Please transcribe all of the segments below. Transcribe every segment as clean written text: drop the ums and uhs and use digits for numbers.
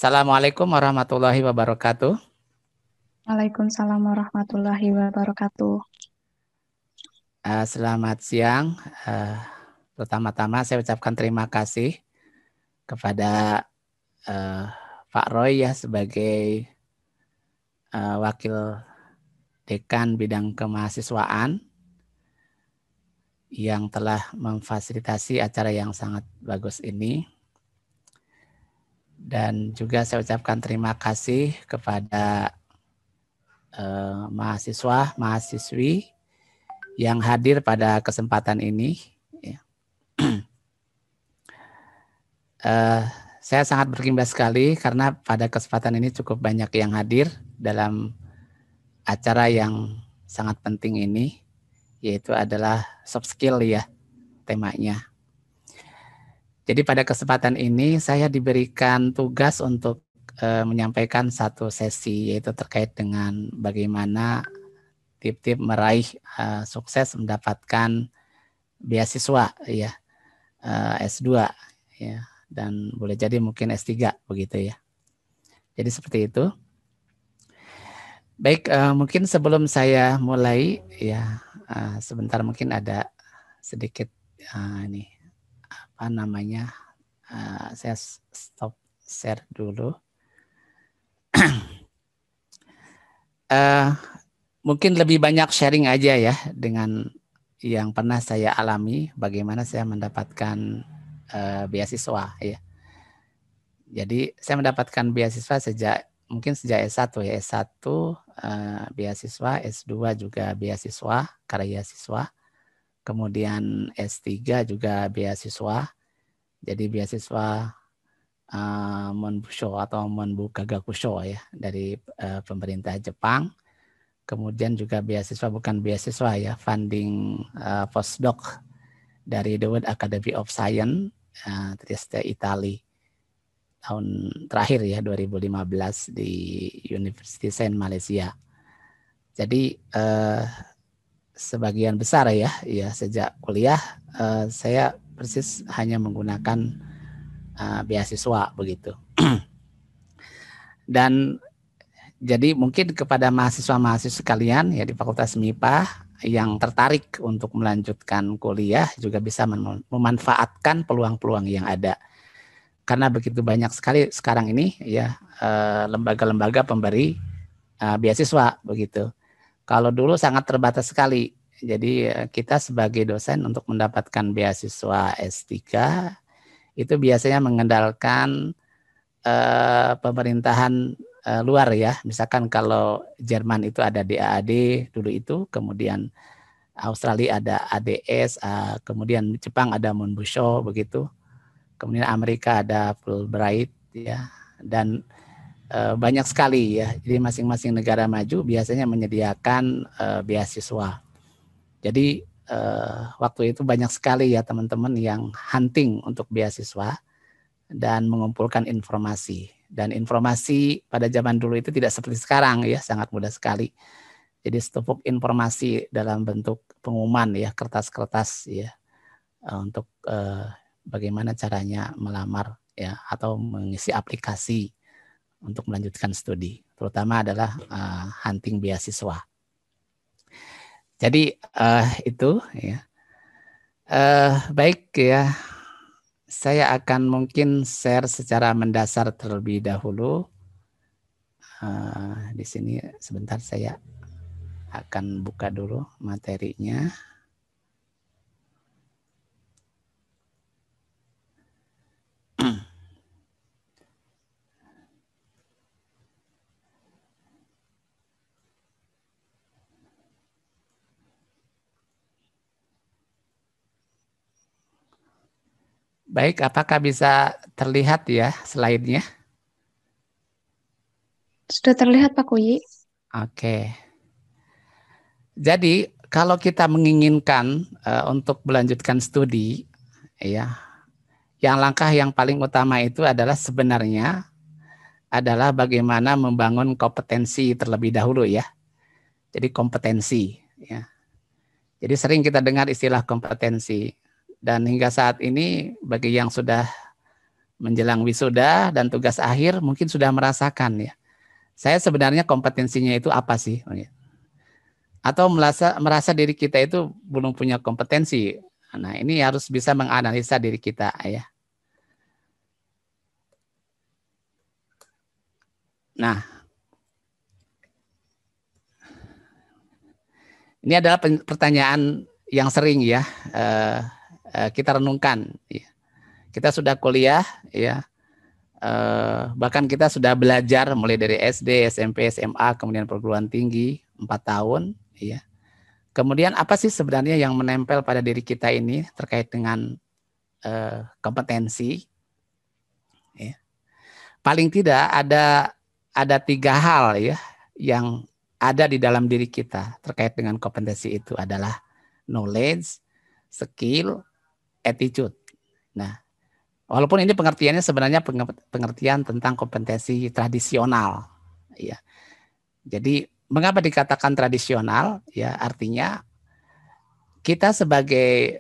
Assalamualaikum warahmatullahi wabarakatuh. Waalaikumsalam warahmatullahi wabarakatuh. Selamat siang. Pertama-tama saya ucapkan terima kasih kepada Pak Roy ya sebagai Wakil Dekan Bidang Kemahasiswaan yang telah memfasilitasi acara yang sangat bagus ini. Dan juga saya ucapkan terima kasih kepada mahasiswa, mahasiswi yang hadir pada kesempatan ini. Saya sangat bergembira sekali karena pada kesempatan ini cukup banyak yang hadir dalam acara yang sangat penting ini, yaitu adalah soft skill ya temanya. Jadi pada kesempatan ini saya diberikan tugas untuk menyampaikan satu sesi, yaitu terkait dengan bagaimana tip-tip meraih sukses mendapatkan beasiswa ya, S2 ya, dan boleh jadi mungkin S3 begitu ya. Jadi seperti itu. Baik, mungkin sebelum saya mulai ya, sebentar mungkin ada sedikit ini apa namanya, saya stop share dulu. Mungkin lebih banyak sharing aja ya dengan yang pernah saya alami, bagaimana saya mendapatkan beasiswa ya. Jadi saya mendapatkan beasiswa mungkin sejak S1 ya, S1 beasiswa, S2 juga beasiswa, karya siswa, kemudian S3 juga beasiswa. Jadi beasiswa Monbusho atau Monbukagakusho ya dari pemerintah Jepang. Kemudian juga beasiswa, bukan beasiswa ya, funding postdoc dari The World Academy of Science, Trieste, Italia. Tahun terakhir ya 2015 di University Saint Malaysia. Jadi sebagian besar ya sejak kuliah saya persis hanya menggunakan beasiswa begitu. Dan jadi mungkin kepada mahasiswa-mahasiswa sekalian ya di Fakultas MIPA yang tertarik untuk melanjutkan kuliah juga bisa memanfaatkan peluang-peluang yang ada. Karena begitu banyak sekali sekarang ini ya lembaga-lembaga pemberi beasiswa begitu. Kalau dulu sangat terbatas sekali. Jadi kita sebagai dosen untuk mendapatkan beasiswa S3 itu biasanya mengandalkan pemerintahan luar ya. Misalkan kalau Jerman itu ada DAAD dulu itu, kemudian Australia ada ADS, kemudian Jepang ada Monbusho begitu. Kemudian Amerika ada Fulbright ya, dan banyak sekali ya. Jadi masing-masing negara maju biasanya menyediakan beasiswa. Jadi waktu itu banyak sekali ya teman-teman yang hunting untuk beasiswa dan mengumpulkan informasi. Dan informasi pada zaman dulu itu tidak seperti sekarang ya, sangat mudah sekali. Jadi setumpuk informasi dalam bentuk pengumuman ya, kertas-kertas ya, untuk bagaimana caranya melamar ya atau mengisi aplikasi untuk melanjutkan studi, terutama adalah hunting beasiswa. Jadi itu ya. Baik ya, saya akan mungkin share secara mendasar terlebih dahulu. Di sini sebentar saya akan buka dulu materinya. Baik, apakah bisa terlihat ya slide-nya? Sudah terlihat Pak Kuyi? Oke. Jadi kalau kita menginginkan untuk melanjutkan studi, ya, langkah yang paling utama itu adalah sebenarnya adalah bagaimana membangun kompetensi terlebih dahulu ya. Jadi kompetensi, ya. Jadi sering kita dengar istilah kompetensi, dan hingga saat ini bagi yang sudah menjelang wisuda dan tugas akhir mungkin sudah merasakan ya. Saya sebenarnya kompetensinya itu apa sih? Atau merasa diri kita itu belum punya kompetensi. Nah, ini harus bisa menganalisa diri kita ya. Nah, ini adalah pertanyaan yang sering ya kita renungkan. Kita sudah kuliah ya, bahkan kita sudah belajar mulai dari SD, SMP, SMA, kemudian perguruan tinggi 4 tahun ya. Kemudian apa sih sebenarnya yang menempel pada diri kita ini terkait dengan kompetensi? Ya. Paling tidak ada 3 hal ya yang ada di dalam diri kita terkait dengan kompetensi itu adalah knowledge, skill, attitude. Nah, walaupun ini pengertiannya sebenarnya pengertian tentang kompetensi tradisional, ya. Jadi mengapa dikatakan tradisional? Ya, artinya kita sebagai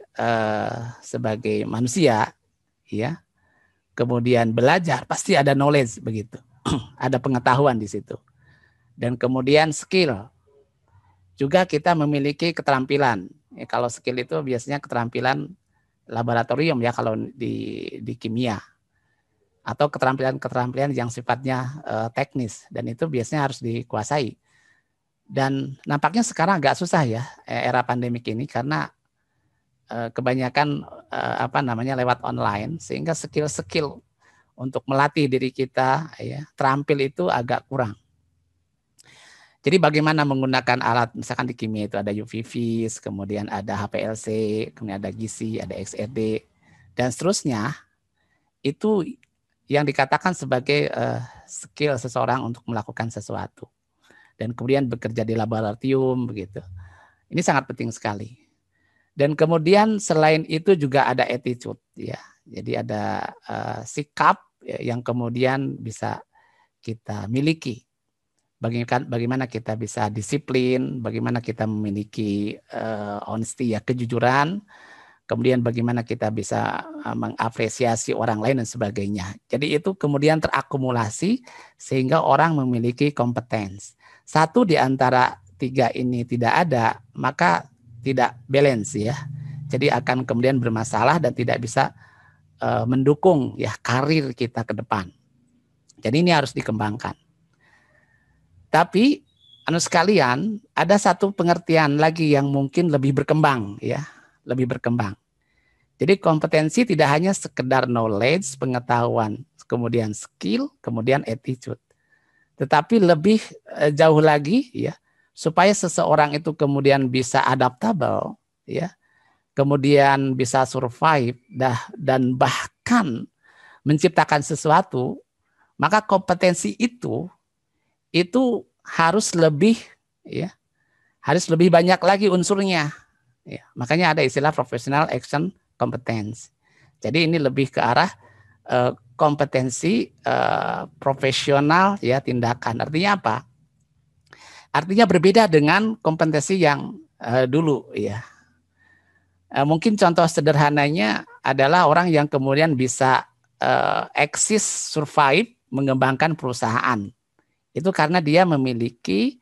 manusia, ya, kemudian belajar pasti ada knowledge begitu, ada pengetahuan di situ, dan kemudian skill juga kita memiliki keterampilan. Ya, kalau skill itu biasanya keterampilan laboratorium ya kalau di kimia, atau keterampilan yang sifatnya teknis, dan itu biasanya harus dikuasai. Dan nampaknya sekarang agak susah ya era pandemik ini karena kebanyakan lewat online, sehingga skill-skill untuk melatih diri kita ya terampil itu agak kurang. Jadi bagaimana menggunakan alat, misalkan di kimia itu ada UV-Vis, kemudian ada HPLC, kemudian ada GC, ada XRD, dan seterusnya, itu yang dikatakan sebagai skill seseorang untuk melakukan sesuatu. Dan kemudian bekerja di laboratorium, begitu. Ini sangat penting sekali. Dan kemudian selain itu juga ada attitude, ya. Jadi ada sikap yang kemudian bisa kita miliki. Bagaimana kita bisa disiplin, bagaimana kita memiliki honesty ya, kejujuran, kemudian bagaimana kita bisa mengapresiasi orang lain dan sebagainya. Jadi itu kemudian terakumulasi sehingga orang memiliki kompetensi. Satu di antara 3 ini tidak ada, maka tidak balance ya. Jadi akan kemudian bermasalah dan tidak bisa mendukung ya karir kita ke depan. Jadi ini harus dikembangkan. Tapi sekalian, ada satu pengertian lagi yang mungkin lebih berkembang ya, lebih berkembang. Jadi kompetensi tidak hanya sekedar knowledge, pengetahuan, kemudian skill, kemudian attitude. Tetapi lebih jauh lagi ya, supaya seseorang itu kemudian bisa adaptable ya, kemudian bisa survive dan bahkan menciptakan sesuatu, maka kompetensi itu harus lebih ya, harus lebih banyak lagi unsurnya. Ya, makanya ada istilah professional action competence. Jadi ini lebih ke arah kompetensi profesional ya tindakan. Artinya apa? Artinya berbeda dengan kompetensi yang dulu ya. Mungkin contoh sederhananya adalah orang yang kemudian bisa eksis, survive, mengembangkan perusahaan. Itu karena dia memiliki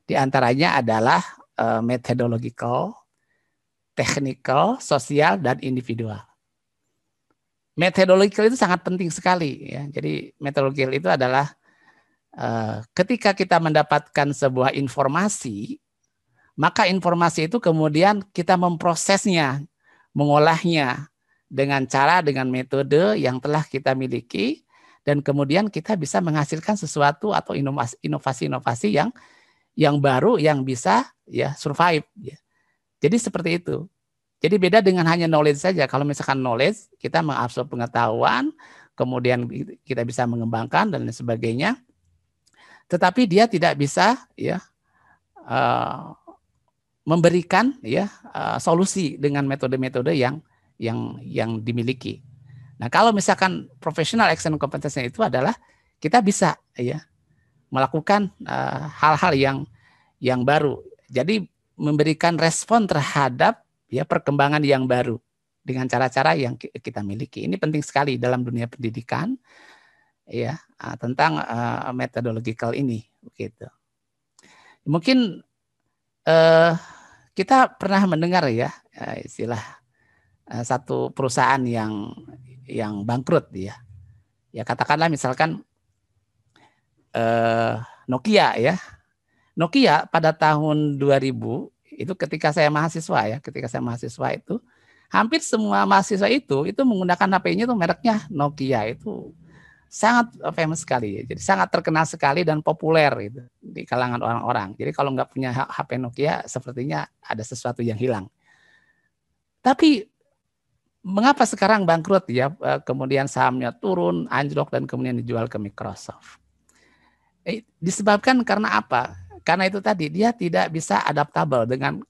diantaranya adalah methodological, technical, sosial, dan individual. Methodological itu sangat penting sekali ya. Jadi methodological itu adalah ketika kita mendapatkan sebuah informasi, maka informasi itu kemudian kita memprosesnya, mengolahnya dengan metode yang telah kita miliki, dan kemudian kita bisa menghasilkan sesuatu atau inovasi-inovasi yang baru yang bisa ya survive ya. Jadi seperti itu. Jadi beda dengan hanya knowledge saja. Kalau misalkan knowledge, kita mengabsorb pengetahuan, kemudian kita bisa mengembangkan dan lain sebagainya. Tetapi dia tidak bisa ya memberikan ya solusi dengan metode-metode yang dimiliki. Nah, kalau misalkan professional action competence itu adalah kita bisa ya melakukan hal-hal yang baru. Jadi memberikan respon terhadap ya perkembangan yang baru dengan cara-cara yang kita miliki. Ini penting sekali dalam dunia pendidikan, ya, tentang methodological ini, begitu. Mungkin kita pernah mendengar ya istilah satu perusahaan yang bangkrut, ya. Ya katakanlah misalkan Nokia, ya. Nokia pada tahun 2000 itu ketika saya mahasiswa itu hampir semua mahasiswa itu menggunakan HP-nya itu mereknya Nokia, itu sangat famous sekali, jadi sangat terkenal sekali dan populer itu di kalangan orang-orang. Jadi kalau nggak punya HP Nokia sepertinya ada sesuatu yang hilang. Tapi mengapa sekarang bangkrut, ya, kemudian sahamnya turun, anjlok, dan kemudian dijual ke Microsoft? Disebabkan karena apa? Karena itu tadi dia tidak bisa adaptabel dengan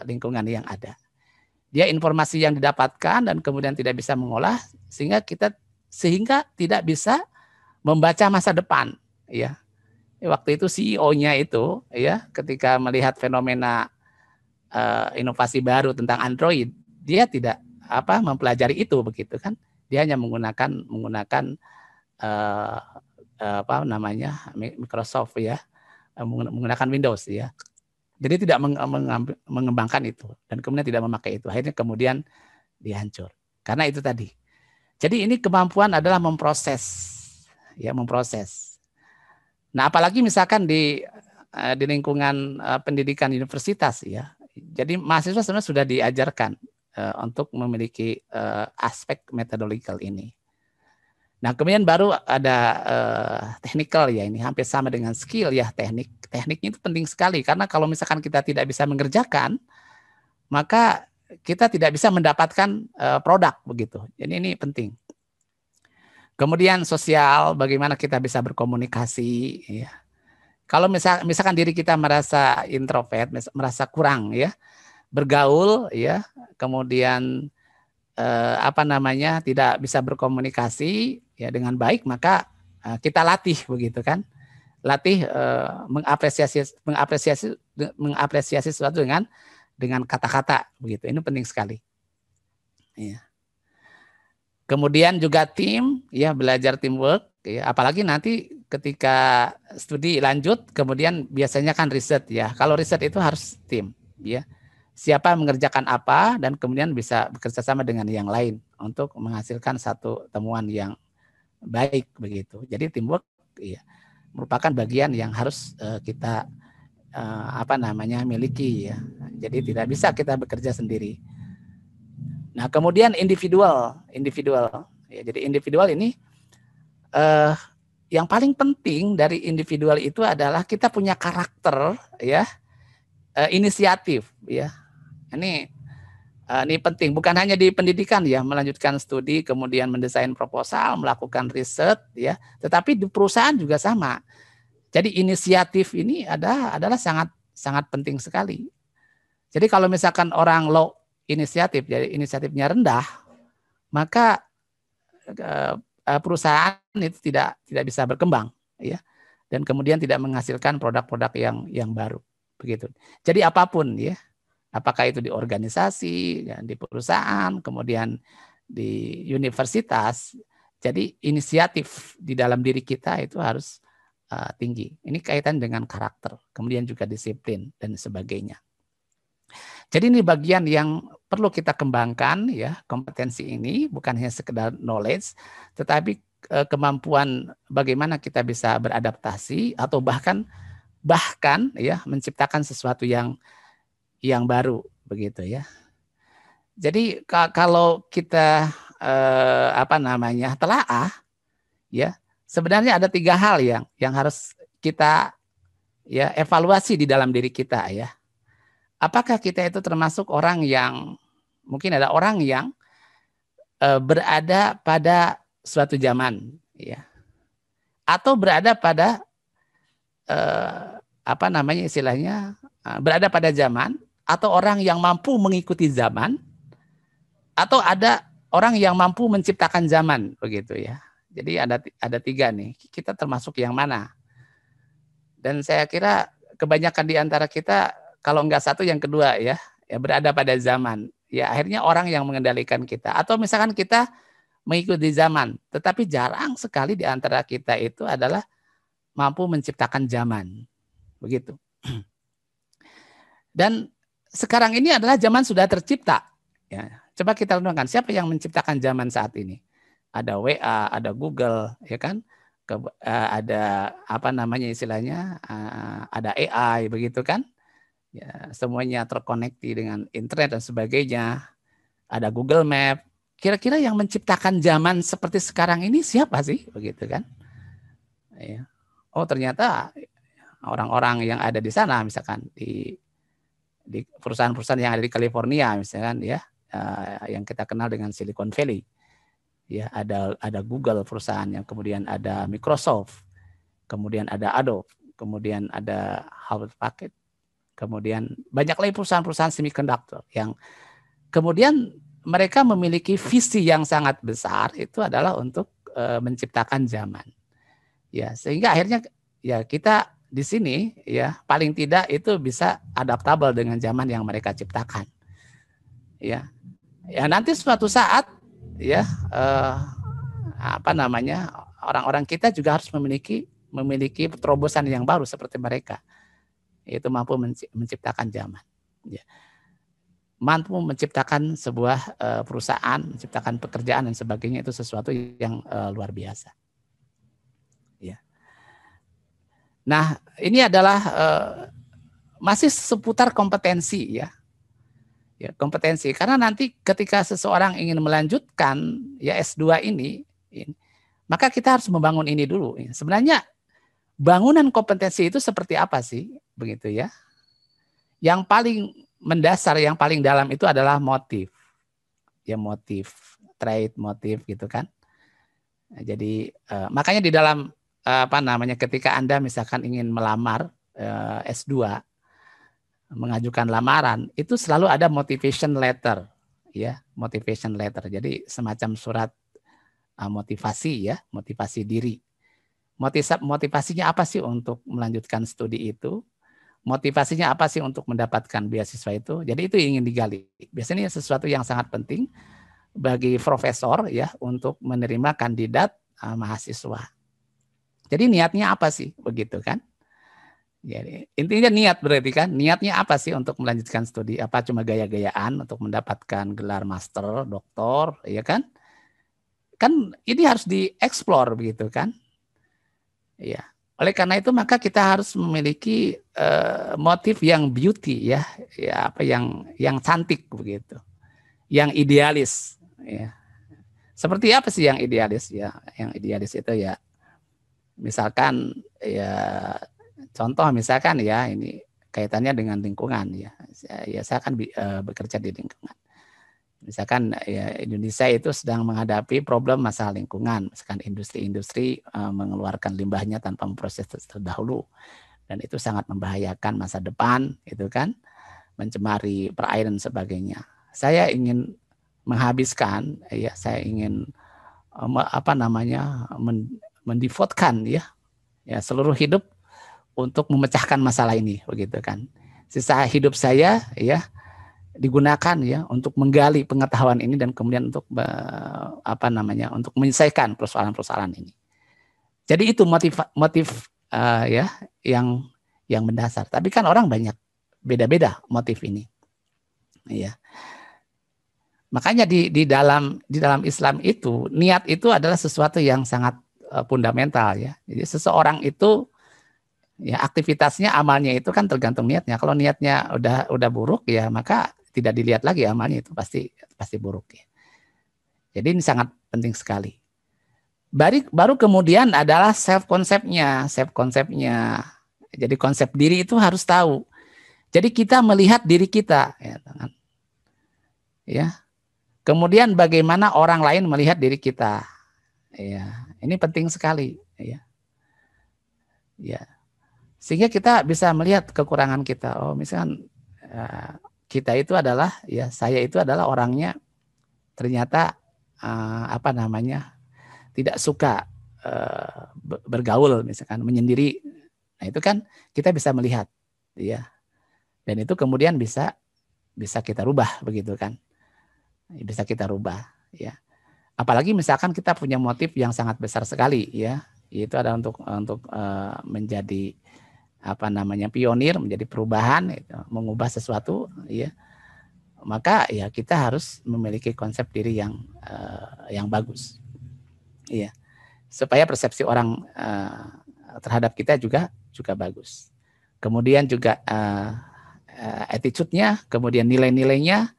lingkungan yang ada. Dia informasi yang didapatkan dan kemudian tidak bisa mengolah sehingga tidak bisa membaca masa depan, ya. Waktu itu CEO-nya itu, ya, ketika melihat fenomena inovasi baru tentang Android, dia tidak mempelajari itu, begitu kan? Dia hanya menggunakan Microsoft, ya, menggunakan Windows, ya. Jadi tidak mengembangkan itu dan kemudian tidak memakai itu. Akhirnya kemudian dihancur. Karena itu tadi. Jadi ini kemampuan adalah memproses, ya, memproses. Nah, apalagi misalkan di lingkungan pendidikan universitas, ya. Jadi mahasiswa sebenarnya sudah diajarkan untuk memiliki aspek metodological ini. Nah, kemudian baru ada technical, ya, ini hampir sama dengan skill, ya, teknik. Tekniknya itu penting sekali karena kalau misalkan kita tidak bisa mengerjakan, maka kita tidak bisa mendapatkan produk, begitu. Jadi ini penting. Kemudian sosial, bagaimana kita bisa berkomunikasi, ya. Kalau misalkan diri kita merasa introvert, merasa kurang, ya, bergaul, ya, kemudian tidak bisa berkomunikasi, ya, dengan baik, maka kita latih, begitu kan? Latih mengapresiasi sesuatu dengan kata-kata, begitu. Ini penting sekali. Ya. Kemudian juga tim, ya, belajar teamwork, ya, apalagi nanti ketika studi lanjut, kemudian biasanya kan riset, ya. Kalau riset itu harus tim, ya. Siapa mengerjakan apa dan kemudian bisa bekerja sama dengan yang lain untuk menghasilkan satu temuan yang baik, begitu. Jadi teamwork, ya, merupakan bagian yang harus kita miliki, ya. Jadi tidak bisa kita bekerja sendiri. Nah, kemudian individual, ya. Jadi individual ini yang paling penting dari individual itu adalah kita punya karakter, ya, inisiatif, ya. Ini penting, bukan hanya di pendidikan, ya, melanjutkan studi, kemudian mendesain proposal, melakukan riset, ya, tetapi di perusahaan juga sama. Jadi inisiatif ini adalah sangat sangat penting sekali. Jadi kalau misalkan orang low inisiatif, jadi inisiatifnya rendah, maka perusahaan itu tidak bisa berkembang, ya, dan kemudian tidak menghasilkan produk-produk yang baru, begitu. Jadi apapun, ya. Apakah itu di organisasi, ya, di perusahaan, kemudian di universitas. Jadi inisiatif di dalam diri kita itu harus tinggi. Ini kaitan dengan karakter, kemudian juga disiplin dan sebagainya. Jadi ini bagian yang perlu kita kembangkan, ya, kompetensi ini bukan hanya sekedar knowledge, tetapi kemampuan bagaimana kita bisa beradaptasi atau bahkan ya menciptakan sesuatu yang baru, begitu, ya. Jadi kalau kita telaah, ya, sebenarnya ada 3 hal yang harus kita, ya, evaluasi di dalam diri kita, ya. Apakah kita itu termasuk orang yang mungkin ada orang yang berada pada suatu zaman, ya, atau berada pada berada pada zaman, atau orang yang mampu mengikuti zaman, atau ada orang yang mampu menciptakan zaman, begitu, ya. Jadi ada 3 nih. Kita termasuk yang mana? Dan saya kira kebanyakan di antara kita kalau enggak satu yang kedua, ya berada pada zaman, Ya akhirnya orang yang mengendalikan kita. Atau misalkan kita mengikuti zaman, tetapi jarang sekali di antara kita itu adalah mampu menciptakan zaman. Begitu. Dan sekarang ini adalah zaman sudah tercipta. Ya, coba kita renungkan siapa yang menciptakan zaman saat ini? Ada WA, ada Google, ya kan? Ada apa namanya istilahnya? Ada AI, begitu kan? Ya, semuanya terkoneksi dengan internet dan sebagainya. Ada Google Map. Kira-kira yang menciptakan zaman seperti sekarang ini siapa sih? Begitu kan? Ya. Oh ternyata orang-orang yang ada di sana, misalkan di perusahaan-perusahaan yang ada di California, misalkan ya, yang kita kenal dengan Silicon Valley. Ya, ada Google perusahaannya, kemudian ada Microsoft, kemudian ada Adobe, kemudian ada Hewlett Packard, kemudian banyak lagi perusahaan-perusahaan semiconductor yang kemudian mereka memiliki visi yang sangat besar, itu adalah untuk menciptakan zaman. Ya, sehingga akhirnya ya kita di sini ya paling tidak itu bisa adaptabel dengan zaman yang mereka ciptakan. Ya. Ya nanti suatu saat ya apa namanya orang-orang kita juga harus memiliki terobosan yang baru seperti mereka. Itu mampu menciptakan zaman. Ya. Mampu menciptakan sebuah perusahaan, menciptakan pekerjaan dan sebagainya, itu sesuatu yang luar biasa. Ya. Nah, ini adalah masih seputar kompetensi ya. Ya, kompetensi. Karena nanti ketika seseorang ingin melanjutkan ya S2 ini, maka kita harus membangun ini dulu. Sebenarnya bangunan kompetensi itu seperti apa sih? Begitu ya. Yang paling mendasar, yang paling dalam itu adalah motif. Ya motif, trait, motif gitu kan. Nah, jadi makanya di dalam apa namanya ketika Anda misalkan ingin melamar S2, mengajukan lamaran, itu selalu ada motivation letter, ya, motivation letter. Jadi semacam surat motivasi ya, motivasi diri. Motivasinya apa sih untuk melanjutkan studi itu? Motivasinya apa sih untuk mendapatkan beasiswa itu? Jadi itu ingin digali. Biasanya sesuatu yang sangat penting bagi profesor ya untuk menerima kandidat mahasiswa. Jadi niatnya apa sih, begitu kan? Jadi intinya niat berarti kan, niatnya apa sih untuk melanjutkan studi? Apa cuma gaya-gayaan untuk mendapatkan gelar master, doktor, ya kan? Kan ini harus dieksplor begitu kan? Ya. Oleh karena itu maka kita harus memiliki motif yang beauty ya, ya apa yang cantik begitu, yang idealis. Ya. Seperti apa sih yang idealis ya? Yang idealis itu ya, misalkan ya contoh misalkan ya ini kaitannya dengan lingkungan ya. Saya kan bekerja di lingkungan. Misalkan ya Indonesia itu sedang menghadapi problem masalah lingkungan, misalkan industri-industri mengeluarkan limbahnya tanpa memproses terdahulu, dan itu sangat membahayakan masa depan, itu kan, mencemari perairan dan sebagainya. Saya ingin menghabiskan, ya saya ingin apa namanya mendivotkan ya seluruh hidup untuk memecahkan masalah ini, begitu kan. Sisa hidup saya ya digunakan ya untuk menggali pengetahuan ini dan kemudian untuk apa namanya untuk menyelesaikan persoalan-persoalan ini. Jadi itu motif ya yang mendasar. Tapi kan orang banyak beda-beda motif ini. Ya. Makanya di dalam Islam itu niat itu adalah sesuatu yang sangat fundamental ya. Jadi seseorang itu ya aktivitasnya, amalnya itu kan tergantung niatnya. Kalau niatnya udah buruk ya maka tidak dilihat lagi amalnya, itu pasti buruk ya. Jadi ini sangat penting sekali. Baru kemudian adalah self konsepnya. Jadi konsep diri itu harus tahu. Jadi kita melihat diri kita ya. Kemudian bagaimana orang lain melihat diri kita. Ya, ini penting sekali ya. Ya. Sehingga kita bisa melihat kekurangan kita. Oh, misalkan kita itu adalah ya saya itu adalah orangnya ternyata apa namanya tidak suka bergaul, misalkan menyendiri. Nah, itu kan kita bisa melihat ya. Dan itu kemudian bisa kita rubah begitu kan. bisa kita rubah, ya. Apalagi misalkan kita punya motif yang sangat besar sekali, ya, yaitu adalah untuk menjadi apa namanya pionir, menjadi perubahan, itu, mengubah sesuatu, ya. Maka ya kita harus memiliki konsep diri yang bagus, ya, supaya persepsi orang terhadap kita juga bagus. Kemudian juga attitude-nya, kemudian nilai-nilainya.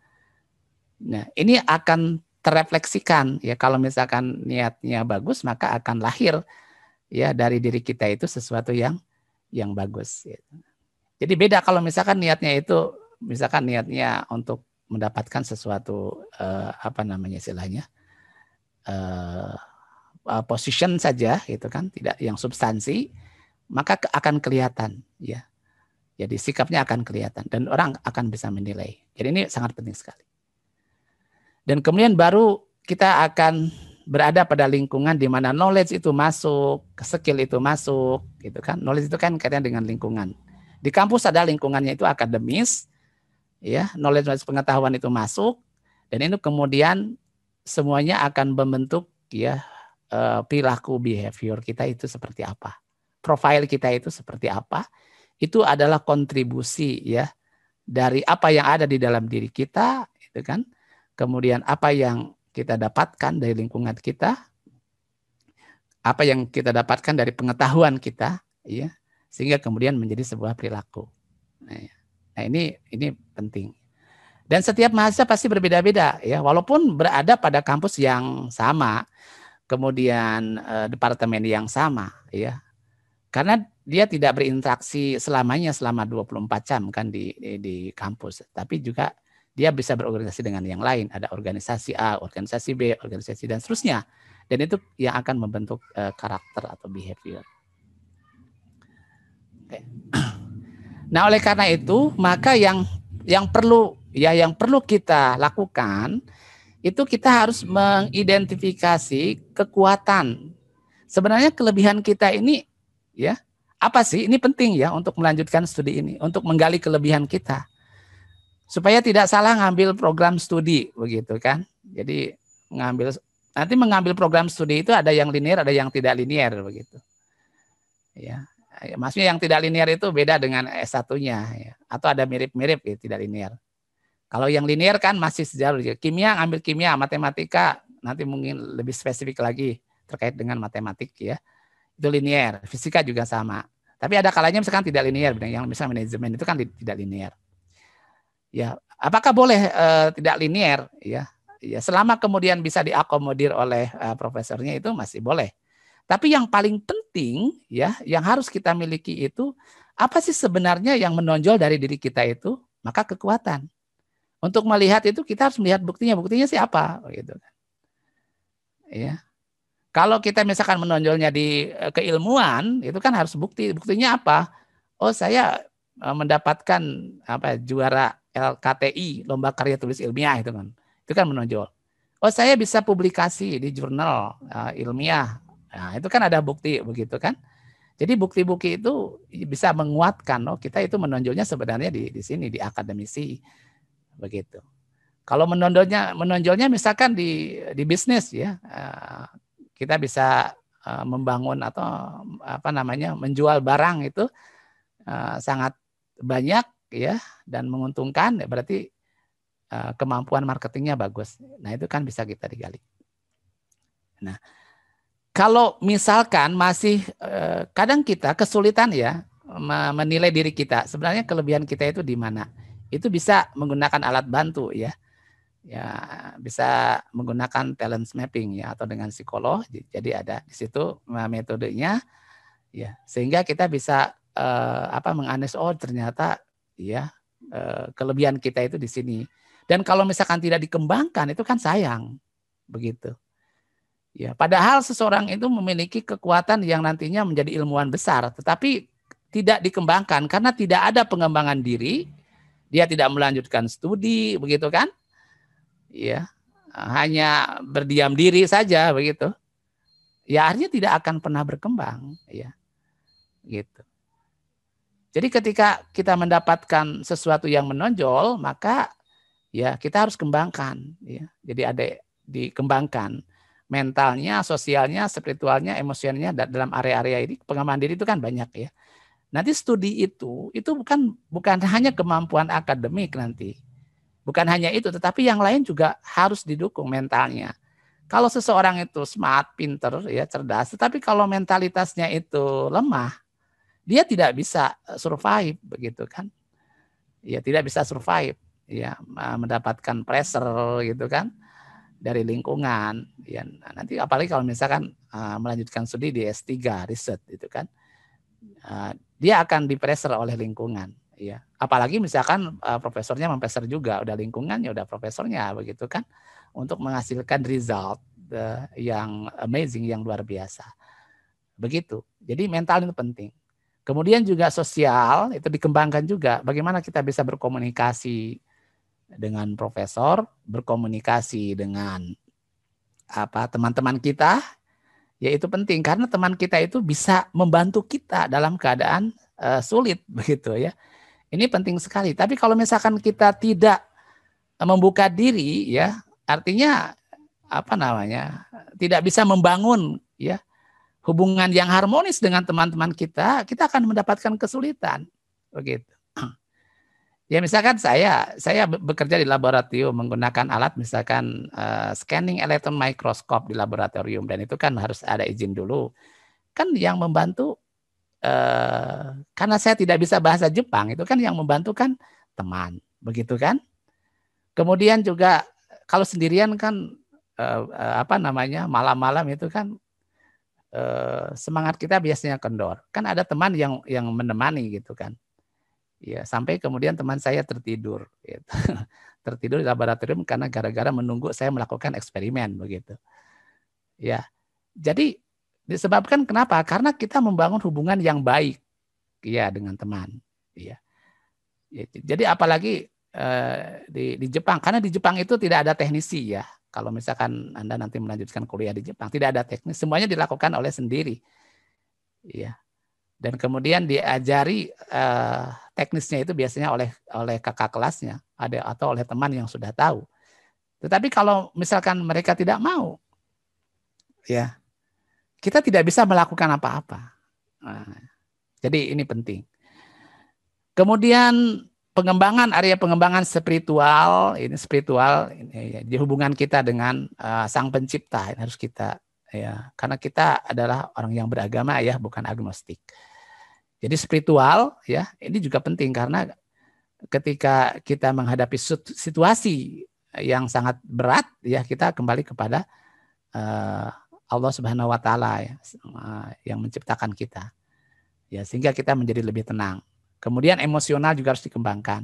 Nah, ini akan terefleksikan, ya, kalau misalkan niatnya bagus, maka akan lahir, ya, dari diri kita itu sesuatu yang bagus, ya. Jadi beda kalau misalkan niatnya untuk mendapatkan sesuatu apa namanya istilahnya position saja, gitu kan, tidak yang substansi, maka akan kelihatan, ya. Jadi sikapnya akan kelihatan dan orang akan bisa menilai. Jadi ini sangat penting sekali. Dan kemudian baru kita akan berada pada lingkungan di mana knowledge itu masuk, skill itu masuk, gitu kan. Knowledge itu kan kaitan dengan lingkungan. Di kampus ada lingkungannya itu akademis, ya, knowledge pengetahuan itu masuk, dan itu kemudian semuanya akan membentuk, ya, perilaku behavior kita itu seperti apa, profil kita itu seperti apa. Itu adalah kontribusi, ya, dari apa yang ada di dalam diri kita, itu kan. Kemudian apa yang kita dapatkan dari lingkungan kita, apa yang kita dapatkan dari pengetahuan kita, ya, sehingga kemudian menjadi sebuah perilaku. Nah, ini penting. Dan setiap mahasiswa pasti berbeda-beda, ya, walaupun berada pada kampus yang sama, kemudian departemen yang sama, ya. Karena dia tidak berinteraksi selamanya selama 24 jam kan di kampus, tapi juga dia bisa berorganisasi dengan yang lain, ada organisasi A, organisasi B, organisasi dan seterusnya. Dan itu yang akan membentuk karakter atau behavior. Oke. Nah, oleh karena itu, maka yang perlu kita lakukan itu kita harus mengidentifikasi kekuatan. Sebenarnya kelebihan kita ini, ya, apa sih? Ini penting, ya, untuk melanjutkan studi ini, untuk menggali kelebihan kita. Supaya tidak salah ngambil program studi, begitu kan. Jadi nanti mengambil program studi itu ada yang linear, ada yang tidak linear, begitu. Ya, maksudnya yang tidak linear itu beda dengan S1-nya, ya. Atau ada mirip-mirip, ya, tidak linear. Kalau yang linear kan masih sejauh kimia, ambil kimia, matematika, nanti mungkin lebih spesifik lagi terkait dengan matematik, ya. Itu linear, fisika juga sama. Tapi ada kalanya misalkan tidak linear, yang misalnya manajemen itu kan tidak linear. Ya, apakah boleh tidak linear, ya? Ya, selama kemudian bisa diakomodir oleh profesornya itu masih boleh. Tapi yang paling penting, ya, yang harus kita miliki itu apa sih sebenarnya yang menonjol dari diri kita itu? Maka kekuatan. Untuk melihat itu kita harus melihat buktinya. Buktinya sih apa, gitu kan. Ya. Kalau kita misalkan menonjolnya di keilmuan, itu kan harus bukti. Buktinya apa? Oh, saya mendapatkan juara LKTI, lomba karya tulis ilmiah, itu kan. Itu kan menonjol. Oh, saya bisa publikasi di jurnal ilmiah. Nah, itu kan ada bukti, begitu kan. Jadi bukti-bukti itu bisa menguatkan, oh, kita itu menonjolnya sebenarnya di sini, di akademisi, begitu. Kalau menonjolnya misalkan di bisnis, ya, kita bisa membangun atau menjual barang itu sangat banyak, ya, dan menguntungkan, ya, berarti kemampuan marketingnya bagus. Nah, itu kan bisa kita digali. Nah, kalau misalkan masih kadang kita kesulitan, ya, menilai diri kita, sebenarnya kelebihan kita itu di mana? Itu bisa menggunakan alat bantu, ya. Ya, bisa menggunakan talent mapping, ya, atau dengan psikolog. Jadi ada di situ metodenya, ya, sehingga kita bisa menganalisis, oh, ternyata, ya, kelebihan kita itu di sini. Dan kalau misalkan tidak dikembangkan itu kan sayang, begitu. Ya, padahal seseorang itu memiliki kekuatan yang nantinya menjadi ilmuwan besar, tetapi tidak dikembangkan karena tidak ada pengembangan diri, dia tidak melanjutkan studi, begitu kan? Ya, hanya berdiam diri saja, begitu. Ya, artinya tidak akan pernah berkembang, ya. Gitu. Jadi ketika kita mendapatkan sesuatu yang menonjol, maka ya kita harus kembangkan, ya. Jadi ada dikembangkan mentalnya, sosialnya, spiritualnya, emosionalnya dalam area-area ini. Pengembangan diri itu kan banyak ya. Nanti studi itu bukan hanya kemampuan akademik nanti. Bukan hanya itu, tetapi yang lain juga harus didukung mentalnya. Kalau seseorang itu smart, pinter, ya cerdas, tetapi kalau mentalitasnya itu lemah, dia tidak bisa survive, begitu kan? Ya tidak bisa survive, ya mendapatkan pressure gitu kan dari lingkungan. Ya nanti apalagi kalau misalkan melanjutkan studi di S3 riset itu kan, dia akan dipressure oleh lingkungan. Ya, apalagi misalkan profesornya mempressure juga, udah lingkungannya, udah profesornya, begitu kan, untuk menghasilkan result yang amazing, yang luar biasa. Begitu. Jadi mental itu penting. Kemudian juga sosial itu dikembangkan juga. Bagaimana kita bisa berkomunikasi dengan profesor, berkomunikasi dengan teman-teman kita, ya itu penting karena teman kita itu bisa membantu kita dalam keadaan sulit, begitu ya. Ini penting sekali. Tapi kalau misalkan kita tidak membuka diri, ya artinya tidak bisa membangun ya hubungan yang harmonis dengan teman-teman kita akan mendapatkan kesulitan, begitu. Ya misalkan saya bekerja di laboratorium menggunakan alat misalkan scanning electron microscope di laboratorium, dan itu kan harus ada izin dulu. Kan yang membantu karena saya tidak bisa bahasa Jepang, itu kan yang membantu kan teman, begitu kan? Kemudian juga kalau sendirian kan malam-malam itu kan semangat kita biasanya kendor. Kan ada teman yang menemani gitu kan. Ya, sampai kemudian teman saya tertidur gitu. Tertidur di laboratorium karena gara-gara menunggu saya melakukan eksperimen, begitu. Ya. Jadi disebabkan kenapa? Karena kita membangun hubungan yang baik ya dengan teman. Ya. Jadi apalagi di Jepang, karena di Jepang itu tidak ada teknisi ya. Kalau misalkan Anda nanti melanjutkan kuliah di Jepang, tidak ada teknis, semuanya dilakukan oleh sendiri. Ya. Dan kemudian diajari teknisnya itu biasanya oleh kakak kelasnya, atau oleh teman yang sudah tahu. Tetapi kalau misalkan mereka tidak mau, ya kita tidak bisa melakukan apa-apa. Nah, jadi ini penting. Kemudian area pengembangan spiritual, ini di hubungan kita dengan Sang Pencipta, ini harus kita ya, karena kita adalah orang yang beragama ya, bukan agnostik. Jadi spiritual ya, ini juga penting karena ketika kita menghadapi situasi yang sangat berat ya, kita kembali kepada Allah Subhanahu wa taala ya, yang menciptakan kita. Ya, sehingga kita menjadi lebih tenang. Kemudian emosional juga harus dikembangkan.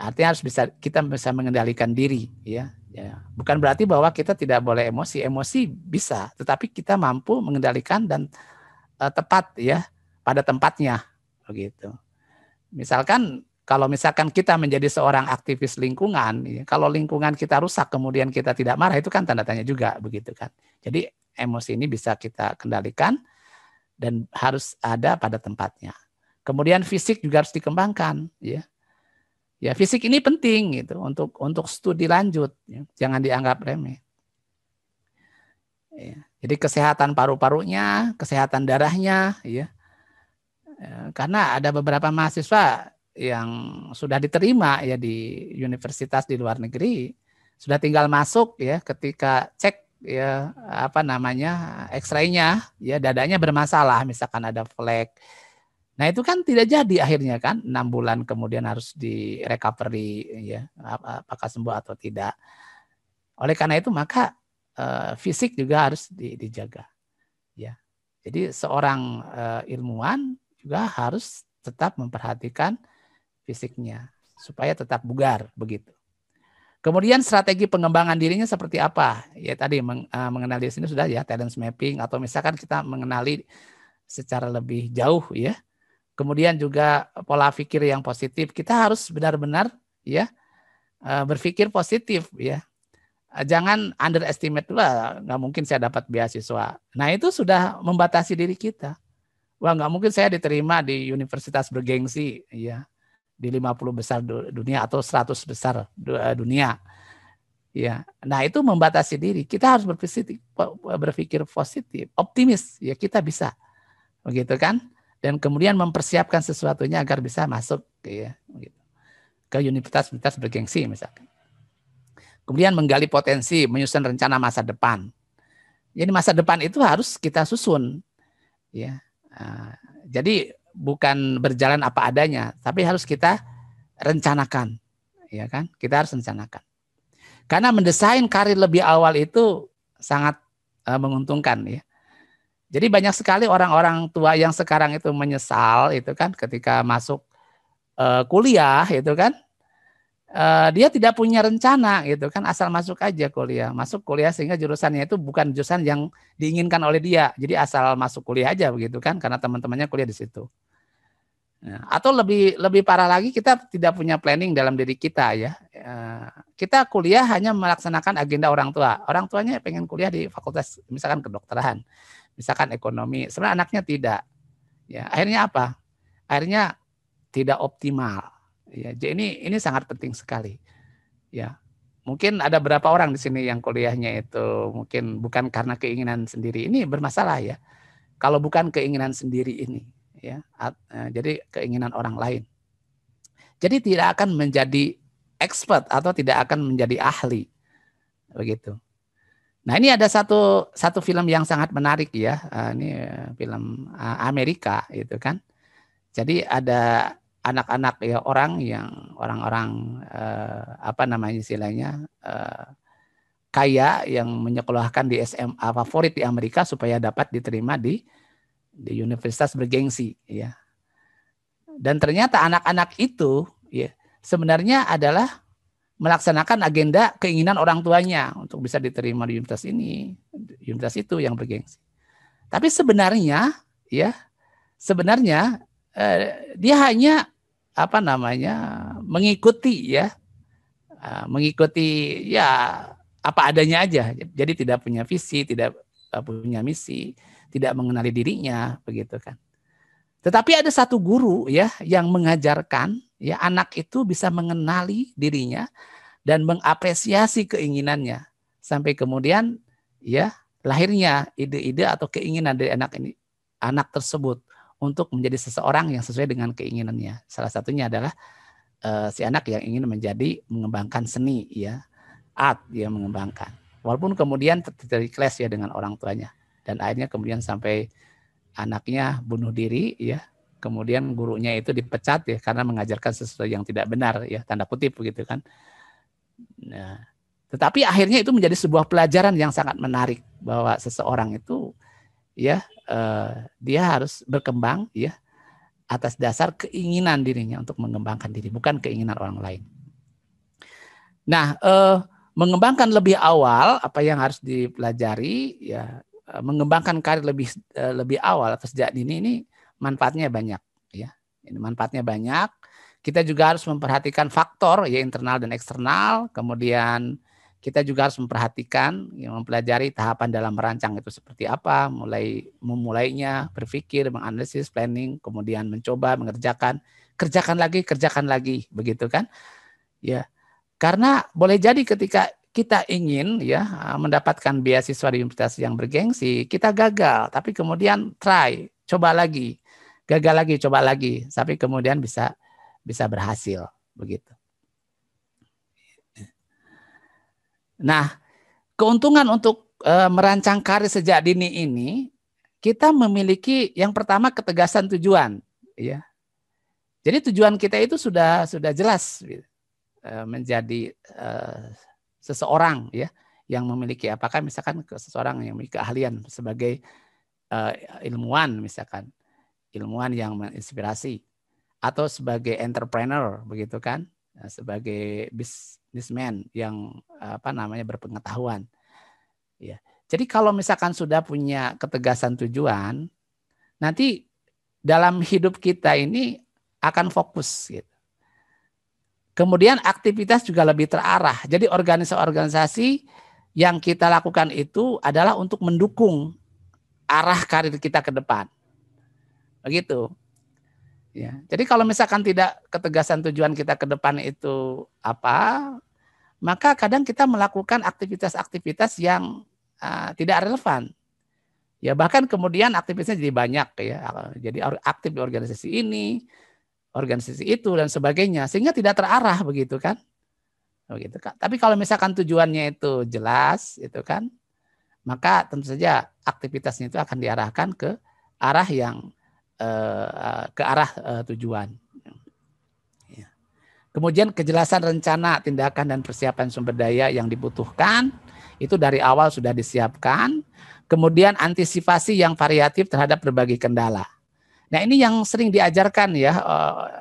Artinya kita bisa mengendalikan diri ya. Ya. Bukan berarti bahwa kita tidak boleh emosi. Emosi bisa, tetapi kita mampu mengendalikan dan tepat ya pada tempatnya, begitu. Misalkan kalau misalkan kita menjadi seorang aktivis lingkungan, ya, kalau lingkungan kita rusak kemudian kita tidak marah, itu kan tanda tanya juga, begitu kan. Jadi emosi ini bisa kita kendalikan dan harus ada pada tempatnya. Kemudian fisik juga harus dikembangkan, ya. Ya fisik ini penting gitu untuk studi lanjut, ya. Jangan dianggap remeh. Ya. Jadi kesehatan paru-parunya, kesehatan darahnya, ya. Karena ada beberapa mahasiswa yang sudah diterima ya di universitas di luar negeri, sudah tinggal masuk ya, ketika cek ya X-ray-nya ya dadanya bermasalah, misalkan ada flek. Nah itu kan tidak jadi akhirnya kan, 6 bulan kemudian harus di recovery ya, apakah sembuh atau tidak. Oleh karena itu maka fisik juga harus dijaga ya. Jadi seorang ilmuwan juga harus tetap memperhatikan fisiknya supaya tetap bugar, begitu. Kemudian strategi pengembangan dirinya seperti apa? Ya tadi mengenal diri sendiri sudah ya, talent mapping, atau misalkan kita mengenali secara lebih jauh ya. Kemudian juga pola pikir yang positif. Kita harus benar-benar ya berpikir positif ya. Jangan underestimate, wah nggak mungkin saya dapat beasiswa. Nah itu sudah membatasi diri kita. Wah nggak mungkin saya diterima di universitas bergengsi ya. di 50 besar dunia atau 100 besar dunia. Ya, nah itu membatasi diri. Kita harus berpikir positif, optimis. Ya kita bisa, begitu kan? Dan kemudian mempersiapkan sesuatunya agar bisa masuk, ya, ke universitas-universitas bergengsi misalkan. Kemudian menggali potensi, menyusun rencana masa depan. Jadi masa depan itu harus kita susun, ya. Jadi bukan berjalan apa adanya, tapi harus kita rencanakan, ya kan? Kita harus rencanakan. Karena mendesain karir lebih awal itu sangat menguntungkan, ya. Jadi banyak sekali orang-orang tua yang sekarang itu menyesal itu kan ketika masuk kuliah itu kan. Dia tidak punya rencana gitu kan, asal masuk aja kuliah. Masuk kuliah sehingga jurusannya itu bukan jurusan yang diinginkan oleh dia. Jadi asal masuk kuliah aja begitu kan, karena teman-temannya kuliah di situ. Nah, atau lebih parah lagi, kita tidak punya planning dalam diri kita ya. Kita kuliah hanya melaksanakan agenda orang tua. Orang tuanya pengen kuliah di fakultas misalkan kedokteran, misalkan ekonomi. Sebenarnya anaknya tidak. Ya, akhirnya apa? Akhirnya tidak optimal. Ya, jadi ini sangat penting sekali. Ya, mungkin ada berapa orang di sini yang kuliahnya itu mungkin bukan karena keinginan sendiri. Ini bermasalah ya. Kalau bukan keinginan sendiri ini, ya, jadi keinginan orang lain. Jadi tidak akan menjadi expert atau tidak akan menjadi ahli, begitu. Nah ini ada satu film yang sangat menarik ya. Ini film Amerika itu kan. Jadi ada anak-anak ya orang-orang apa namanya istilahnya kaya yang menyekolahkan di SMA favorit di Amerika supaya dapat diterima di universitas bergengsi ya. Dan ternyata anak-anak itu ya sebenarnya adalah melaksanakan agenda keinginan orang tuanya untuk bisa diterima di universitas ini, universitas itu yang bergengsi. Tapi sebenarnya dia hanya apa namanya mengikuti ya apa adanya aja. Jadi tidak punya visi, tidak punya misi, tidak mengenali dirinya begitu kan. Tetapi ada satu guru ya yang mengajarkan ya anak itu bisa mengenali dirinya dan mengapresiasi keinginannya sampai kemudian ya lahirnya ide-ide atau keinginan dari anak tersebut untuk menjadi seseorang yang sesuai dengan keinginannya. Salah satunya adalah si anak yang ingin mengembangkan seni ya, art dia mengembangkan. Walaupun kemudian terjadi clash ya dengan orang tuanya dan akhirnya kemudian sampai anaknya bunuh diri ya. Kemudian gurunya itu dipecat ya karena mengajarkan sesuatu yang tidak benar ya, tanda kutip begitu kan. Nah, tetapi akhirnya itu menjadi sebuah pelajaran yang sangat menarik bahwa seseorang itu ya dia harus berkembang ya atas dasar keinginan dirinya untuk mengembangkan diri, bukan keinginan orang lain. Nah, mengembangkan lebih awal apa yang harus dipelajari ya, mengembangkan karir lebih awal atau sejak dini ini manfaatnya banyak ya. Ini manfaatnya banyak. Kita juga harus memperhatikan faktor ya internal dan eksternal, kemudian kita juga harus memperhatikan, mempelajari tahapan dalam merancang itu seperti apa, memulainya, berpikir, menganalisis, planning, kemudian mencoba, mengerjakan, kerjakan lagi, begitu kan? Ya, karena boleh jadi ketika kita ingin ya mendapatkan beasiswa di universitas yang bergengsi, kita gagal, tapi kemudian coba lagi, gagal lagi, coba lagi, sampai kemudian bisa berhasil, begitu. Nah, keuntungan untuk merancang karir sejak dini ini, kita memiliki yang pertama ketegasan tujuan, ya. Jadi tujuan kita itu sudah jelas, menjadi seseorang, ya, yang memiliki apakah misalkan seseorang yang memiliki keahlian sebagai ilmuwan, misalkan ilmuwan yang menginspirasi, atau sebagai entrepreneur, begitu kan, sebagai businessman yang berpengetahuan. Ya. Jadi kalau misalkan sudah punya ketegasan tujuan, nanti dalam hidup kita ini akan fokus. Gitu. Kemudian aktivitas juga lebih terarah. Jadi organisasi yang kita lakukan itu adalah untuk mendukung arah karir kita ke depan. Begitu. Ya. Jadi kalau misalkan tidak ketegasan tujuan kita ke depan itu apa, maka kadang kita melakukan aktivitas-aktivitas yang tidak relevan. Ya bahkan kemudian aktivitasnya jadi banyak ya, jadi aktif di organisasi ini, organisasi itu dan sebagainya, sehingga tidak terarah begitu kan. Begitu kan. Tapi kalau misalkan tujuannya itu jelas, itu kan, maka tentu saja aktivitasnya itu akan diarahkan ke arah yang ke arah tujuan. Kemudian kejelasan rencana, tindakan, dan persiapan sumber daya yang dibutuhkan, itu dari awal sudah disiapkan. Kemudian antisipasi yang variatif terhadap berbagai kendala. Nah ini yang sering diajarkan ya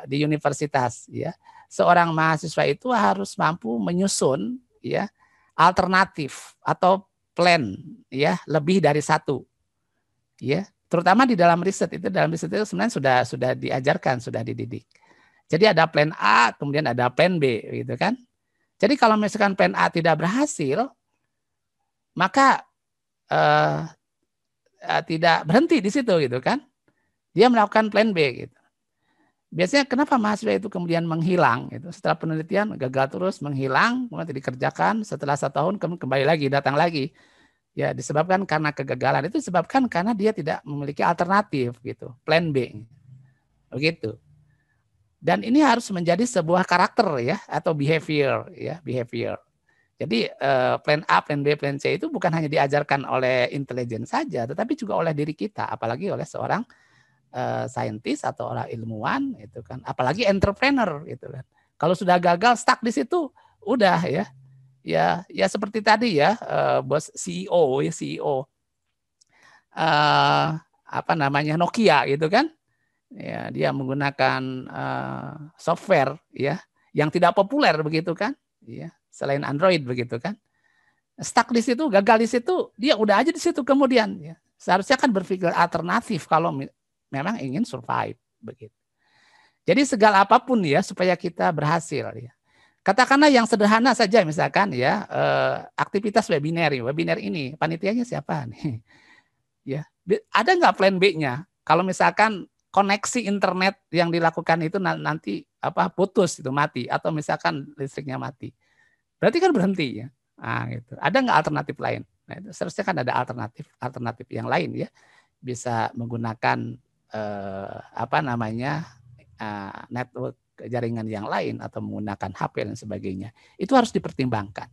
di universitas. Ya. Seorang mahasiswa itu harus mampu menyusun ya alternatif atau plan ya lebih dari satu. Ya, terutama di dalam riset itu sebenarnya sudah diajarkan, sudah dididik. Jadi ada plan A, kemudian ada plan B, gitu kan? Jadi kalau misalkan plan A tidak berhasil, maka tidak berhenti di situ, gitu kan? Dia melakukan plan B, gitu. Biasanya kenapa mahasiswa itu kemudian menghilang? Gitu. Setelah penelitian gagal terus, menghilang, kemudian dikerjakan, setelah 1 tahun kemudian kembali lagi, datang lagi. Ya disebabkan karena kegagalan, itu disebabkan karena dia tidak memiliki alternatif, gitu, plan B, begitu. Dan ini harus menjadi sebuah karakter ya atau behavior ya, behavior. Jadi plan A, plan B, plan C itu bukan hanya diajarkan oleh intelijen saja, tetapi juga oleh diri kita, apalagi oleh seorang saintis atau orang ilmuwan itu kan, apalagi entrepreneur gitu kan. Kalau sudah gagal stuck di situ, udah ya. Ya seperti tadi ya, bos CEO ya CEO apa namanya Nokia gitu kan. Ya, dia menggunakan software ya yang tidak populer begitu kan, ya, selain Android begitu kan. Stuck di situ, gagal di situ, dia udah aja di situ kemudian. Ya. Seharusnya kan berpikir alternatif kalau memang ingin survive begitu. Jadi segala apapun ya supaya kita berhasil ya. Katakanlah yang sederhana saja misalkan ya aktivitas webinar ini panitianya siapa nih? Ya, ada nggak plan B-nya? Kalau misalkan koneksi internet yang dilakukan itu nanti apa putus itu mati atau misalkan listriknya mati, berarti kan berhenti ya. Nah, gitu. Ada nggak alternatif lain? Nah, itu seharusnya kan ada alternatif yang lain ya. Bisa menggunakan apa namanya network jaringan yang lain atau menggunakan HP dan sebagainya. Itu harus dipertimbangkan.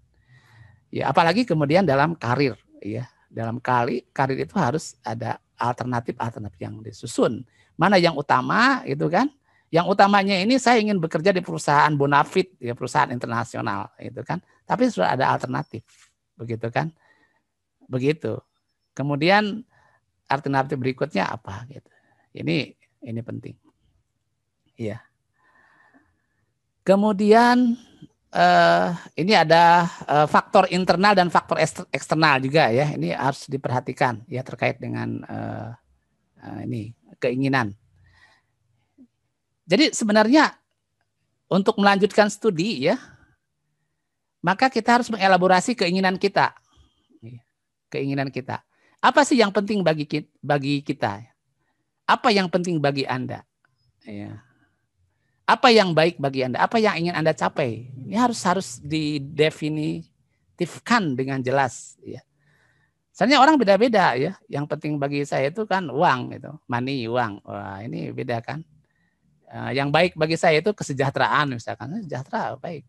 Ya, apalagi kemudian dalam karir ya. Dalam karir itu harus ada alternatif yang disusun. Mana yang utama itu kan? Yang utamanya ini saya ingin bekerja di perusahaan bonafit, ya perusahaan internasional itu kan. Tapi sudah ada alternatif. Begitu kan? Begitu. Kemudian alternatif berikutnya apa gitu. Ini penting. Iya. Kemudian ini ada faktor internal dan faktor eksternal juga ya. Ini harus diperhatikan ya terkait dengan ini keinginan. Jadi sebenarnya untuk melanjutkan studi ya, maka kita harus mengelaborasi keinginan kita. Keinginan kita. Apa sih yang penting bagi kita? Apa yang penting bagi Anda? Ya. Apa yang baik bagi Anda? Apa yang ingin Anda capai? Ini harus didefinitifkan dengan jelas ya. Soalnya orang beda-beda ya. Yang penting bagi saya itu kan uang gitu, money, uang. Wah, ini beda kan. Yang baik bagi saya itu kesejahteraan misalkan, sejahtera baik.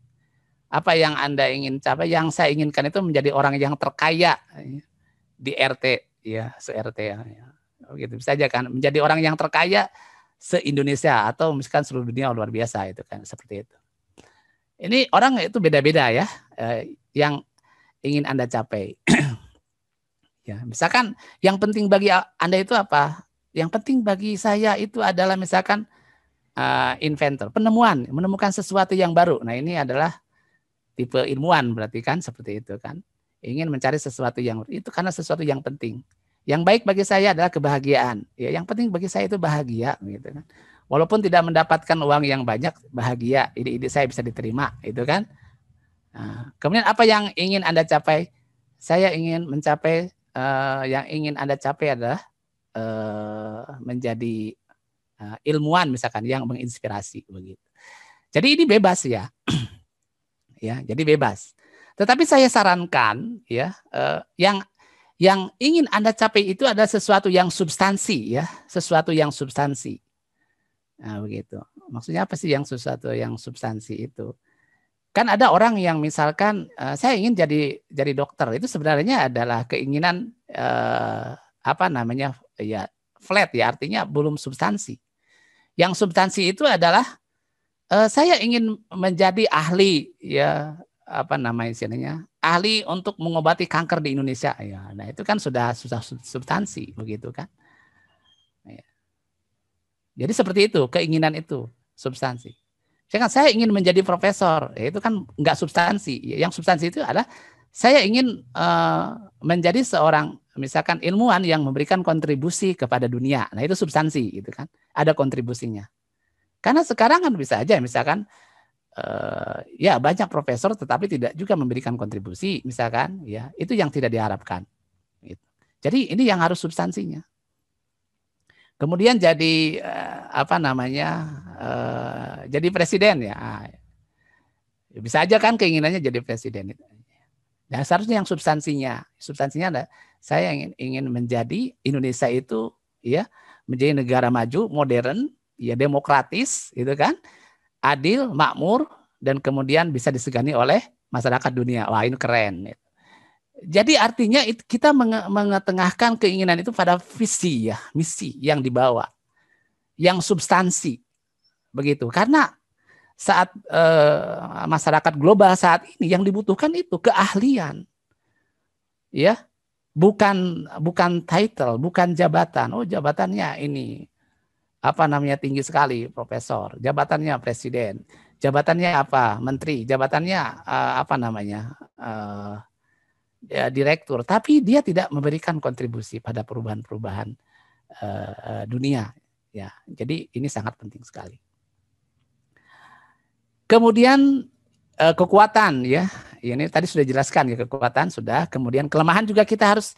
Apa yang Anda ingin capai? Yang saya inginkan itu menjadi orang yang terkaya di RT ya, se-RT ya. Gitu bisa aja kan, menjadi orang yang terkaya se-Indonesia atau misalkan seluruh dunia luar biasa itu kan seperti itu. Ini orang itu beda-beda ya, yang ingin Anda capai. Ya, misalkan yang penting bagi Anda itu apa? Yang penting bagi saya itu adalah misalkan inventor, menemukan sesuatu yang baru. Nah, ini adalah tipe ilmuwan berarti kan seperti itu kan. Ingin mencari sesuatu yang itu karena sesuatu yang penting. Yang baik bagi saya adalah kebahagiaan. Ya, yang penting bagi saya itu bahagia gitu kan. Walaupun tidak mendapatkan uang yang banyak, bahagia, ide-ide saya bisa diterima, itu kan. Nah, kemudian apa yang ingin Anda capai? Saya ingin mencapai yang ingin Anda capai adalah menjadi ilmuwan misalkan yang menginspirasi begitu. Jadi ini bebas ya. Ya, jadi bebas. Tetapi saya sarankan ya yang ingin Anda capai itu adalah sesuatu yang substansi ya, sesuatu yang substansi. Nah, begitu. Maksudnya apa sih yang sesuatu yang substansi itu? Kan ada orang yang misalkan saya ingin jadi dokter, itu sebenarnya adalah keinginan apa namanya ya flat ya, artinya belum substansi. Yang substansi itu adalah saya ingin menjadi ahli ya, apa namanya istilahnya, ahli untuk mengobati kanker di Indonesia ya. Nah, itu kan sudah substansi begitu kan. Ya. Jadi seperti itu, keinginan itu substansi. Saya ingin menjadi profesor, ya itu kan enggak substansi. Yang substansi itu adalah saya ingin menjadi seorang misalkan ilmuwan yang memberikan kontribusi kepada dunia. Nah, itu substansi gitu kan. Ada kontribusinya. Karena sekarang kan bisa aja misalkan ya banyak profesor tetapi tidak juga memberikan kontribusi misalkan ya, itu yang tidak diharapkan gitu. Jadi ini yang harus substansinya. Kemudian jadi apa namanya jadi presiden ya. Bisa aja kan keinginannya jadi presiden. Nah, seharusnya yang substansinya ada saya ingin menjadi Indonesia itu ya menjadi negara maju, modern, ya demokratis gitu kan, adil, makmur, dan kemudian bisa disegani oleh masyarakat dunia. Wah, ini keren. Jadi artinya kita mengetengahkan keinginan itu pada visi ya, misi yang dibawa, yang substansi, begitu. Karena saat masyarakat global saat ini yang dibutuhkan itu keahlian, ya, bukan title, bukan jabatan. Oh, jabatannya ini apa namanya tinggi sekali, profesor. Jabatannya presiden. Jabatannya apa? Menteri. Jabatannya apa namanya? Ya, direktur, tapi dia tidak memberikan kontribusi pada perubahan-perubahan dunia. Ya, jadi ini sangat penting sekali. Kemudian kekuatan ya, ini tadi sudah jelaskan ya, kekuatan sudah. Kemudian kelemahan juga kita harus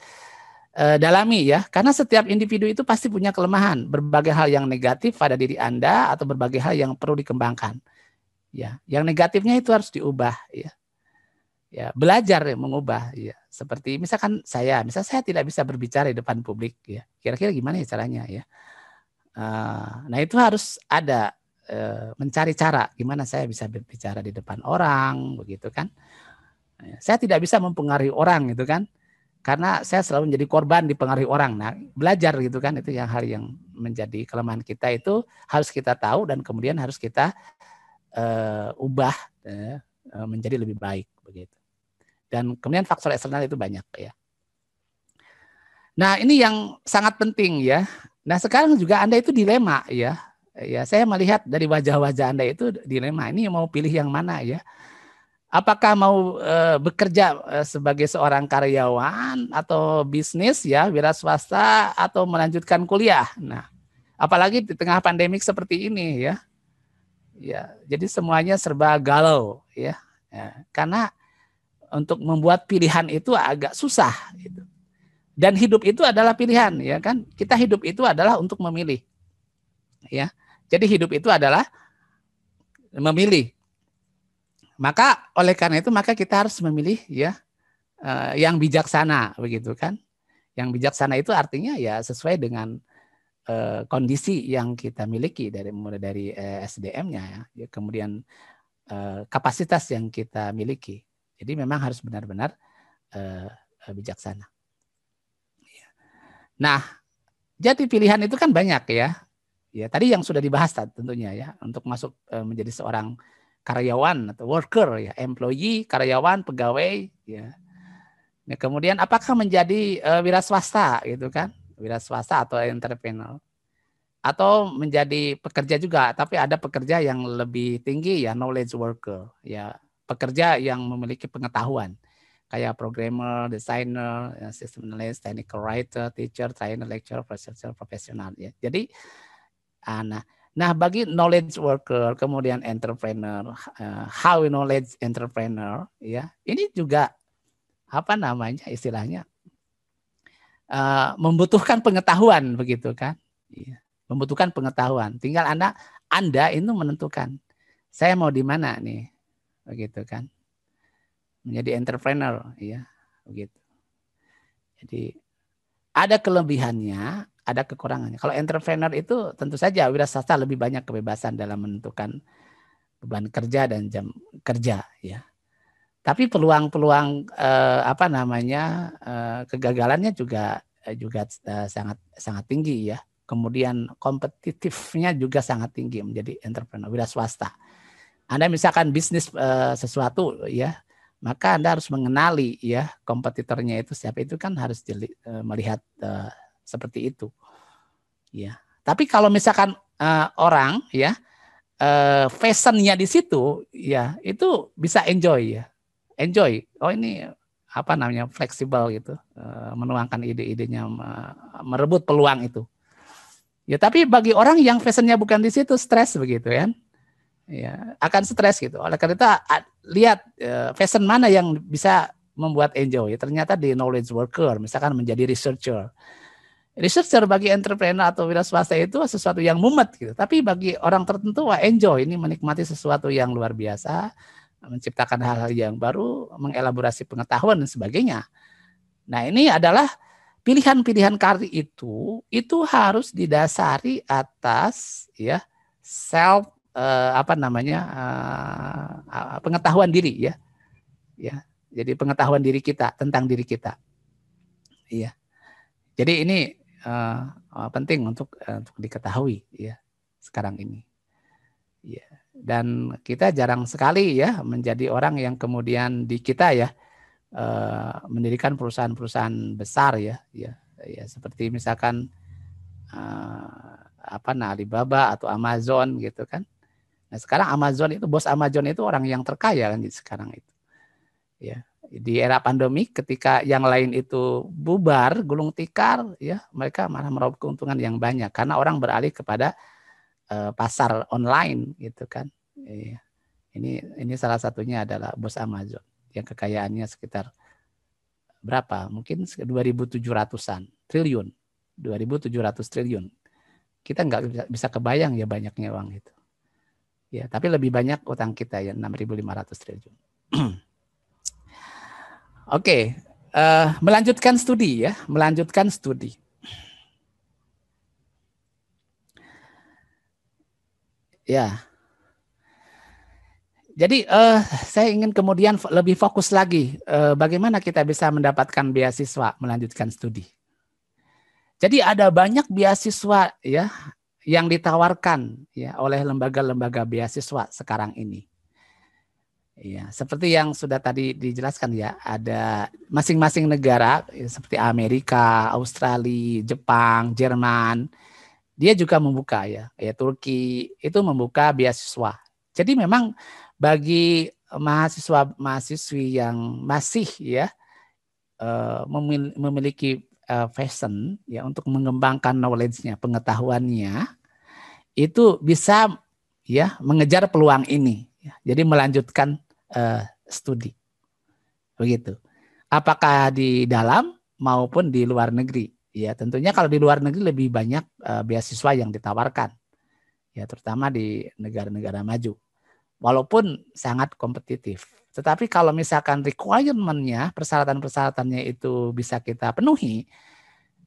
dalami ya, karena setiap individu itu pasti punya kelemahan, berbagai hal yang negatif pada diri Anda atau berbagai hal yang perlu dikembangkan. Ya, yang negatifnya itu harus diubah ya. Ya, belajar ya, mengubah ya. Seperti misalkan saya tidak bisa berbicara di depan publik ya. Kira-kira gimana ya caranya ya? Nah, itu harus ada mencari cara gimana saya bisa berbicara di depan orang begitu kan. Saya tidak bisa mempengaruhi orang gitu kan. Karena saya selalu menjadi korban dipengaruhi orang. Nah, belajar gitu kan, itu yang hal yang menjadi kelemahan kita itu harus kita tahu dan kemudian harus kita ubah menjadi lebih baik begitu. Dan kemudian faktor eksternal itu banyak ya. Nah, ini yang sangat penting ya. Nah, sekarang juga Anda itu dilema ya. Ya, saya melihat dari wajah-wajah Anda itu dilema. Ini mau pilih yang mana ya? Apakah mau bekerja sebagai seorang karyawan atau bisnis ya, wira swasta, atau melanjutkan kuliah? Nah, apalagi di tengah pandemik seperti ini ya. Ya, jadi semuanya serba galau ya. Karena untuk membuat pilihan itu agak susah gitu. Dan hidup itu adalah pilihan ya kan. Kita hidup itu adalah untuk memilih. Ya. Jadi hidup itu adalah memilih. Maka oleh karena itu maka kita harus memilih ya yang bijaksana begitu kan. Yang bijaksana itu artinya ya sesuai dengan kondisi yang kita miliki mulai dari SDM-nya ya, kemudian kapasitas yang kita miliki. Jadi memang harus benar-benar bijaksana. Nah, jadi pilihan itu kan banyak ya. Ya, tadi yang sudah dibahas tentunya ya, untuk masuk menjadi seorang karyawan atau worker ya, employee, karyawan, pegawai ya. Nah, kemudian apakah menjadi wira swasta gitu kan? Wira swasta atau entrepreneur. Atau menjadi pekerja juga, tapi ada pekerja yang lebih tinggi ya, knowledge worker ya, pekerja yang memiliki pengetahuan. Kayak programmer, designer, system analyst, technical writer, teacher, trainer, lecturer, profesional ya. Jadi nah bagi knowledge worker, kemudian entrepreneur, how knowledge entrepreneur ya, ini juga apa namanya istilahnya membutuhkan pengetahuan begitu kan. membutuhkan pengetahuan. Tinggal Anda itu menentukan saya mau di mana nih, begitu kan? Menjadi entrepreneur, ya, begitu. Jadi ada kelebihannya, ada kekurangannya. Kalau entrepreneur itu tentu saja wira swasta lebih banyak kebebasan dalam menentukan beban kerja dan jam kerja, ya. Tapi peluang-peluang kegagalannya juga sangat sangat tinggi, ya. Kemudian kompetitifnya juga sangat tinggi menjadi entrepreneur wira swasta. Anda misalkan bisnis sesuatu, ya, maka Anda harus mengenali, ya, kompetitornya itu siapa, itu kan harus melihat seperti itu, ya. Tapi kalau misalkan orang, ya, fashionnya di situ, ya, itu bisa enjoy, ya, enjoy. Oh, ini fleksibel gitu, menuangkan ide-idenya, merebut peluang itu. Ya, tapi bagi orang yang fashionnya bukan di situ, stres begitu kan. Ya, akan stres gitu. Oleh karena itu lihat fashion mana yang bisa membuat enjoy. Ternyata di knowledge worker, misalkan menjadi researcher. Researcher bagi entrepreneur atau wira swasta itu sesuatu yang mumet gitu. Tapi bagi orang tertentu enjoy, ini menikmati sesuatu yang luar biasa, menciptakan hal-hal yang baru, mengelaborasi pengetahuan dan sebagainya. Nah, ini adalah pilihan-pilihan karir itu harus didasari atas, ya, self pengetahuan diri, ya. Ya. Jadi pengetahuan diri kita tentang diri kita. Iya. Jadi ini penting untuk diketahui, ya, sekarang ini. Ya. Dan kita jarang sekali, ya, menjadi orang yang kemudian di kita, ya, mendirikan perusahaan-perusahaan besar, ya, seperti misalkan Alibaba atau Amazon gitu kan. Nah, sekarang Amazon itu, bos Amazon itu orang yang terkaya kan sekarang itu. Ya, di era pandemi ketika yang lain itu bubar, gulung tikar, ya, mereka malah meraup keuntungan yang banyak karena orang beralih kepada pasar online gitu kan. Ya. Ini salah satunya adalah bos Amazon yang kekayaannya sekitar berapa? Mungkin 2.700-an triliun. 2.700 triliun. Kita nggak bisa kebayang, ya, banyaknya uang itu. Ya, tapi lebih banyak utang kita, ya, 6.500 triliun. Oke, melanjutkan studi, ya, melanjutkan studi. Ya. Jadi saya ingin kemudian lebih fokus lagi bagaimana kita bisa mendapatkan beasiswa melanjutkan studi. Jadi ada banyak beasiswa, ya, yang ditawarkan, ya, oleh lembaga-lembaga beasiswa sekarang ini. Ya, seperti yang sudah tadi dijelaskan, ya, ada masing-masing negara seperti Amerika, Australia, Jepang, Jerman, dia juga membuka, ya, Turki itu membuka beasiswa. Jadi memang bagi mahasiswa-mahasiswi yang masih, ya, memiliki passion, ya, untuk mengembangkan knowledge-nya, pengetahuannya, itu bisa, ya, mengejar peluang ini, ya. Jadi melanjutkan studi, begitu. Apakah di dalam maupun di luar negeri, ya. Tentunya kalau di luar negeri lebih banyak beasiswa yang ditawarkan, ya, terutama di negara-negara maju. Walaupun sangat kompetitif. Tetapi kalau misalkan requirement-nya, persyaratan-persyaratannya itu bisa kita penuhi,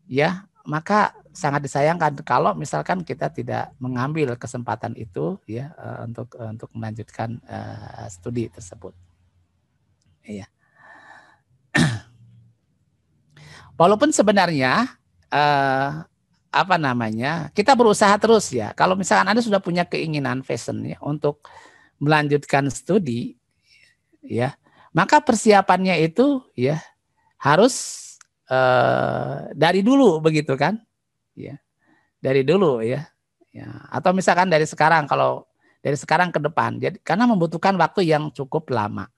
ya, maka sangat disayangkan kalau misalkan kita tidak mengambil kesempatan itu, ya, untuk melanjutkan studi tersebut. Iya. Walaupun sebenarnya kita berusaha terus, ya. Kalau misalkan Anda sudah punya keinginan passion, ya, untuk melanjutkan studi, ya, maka persiapannya itu, ya, harus dari dulu, begitu kan, ya, dari dulu, ya, atau misalkan dari sekarang, kalau dari sekarang ke depan, jadi karena membutuhkan waktu yang cukup lama,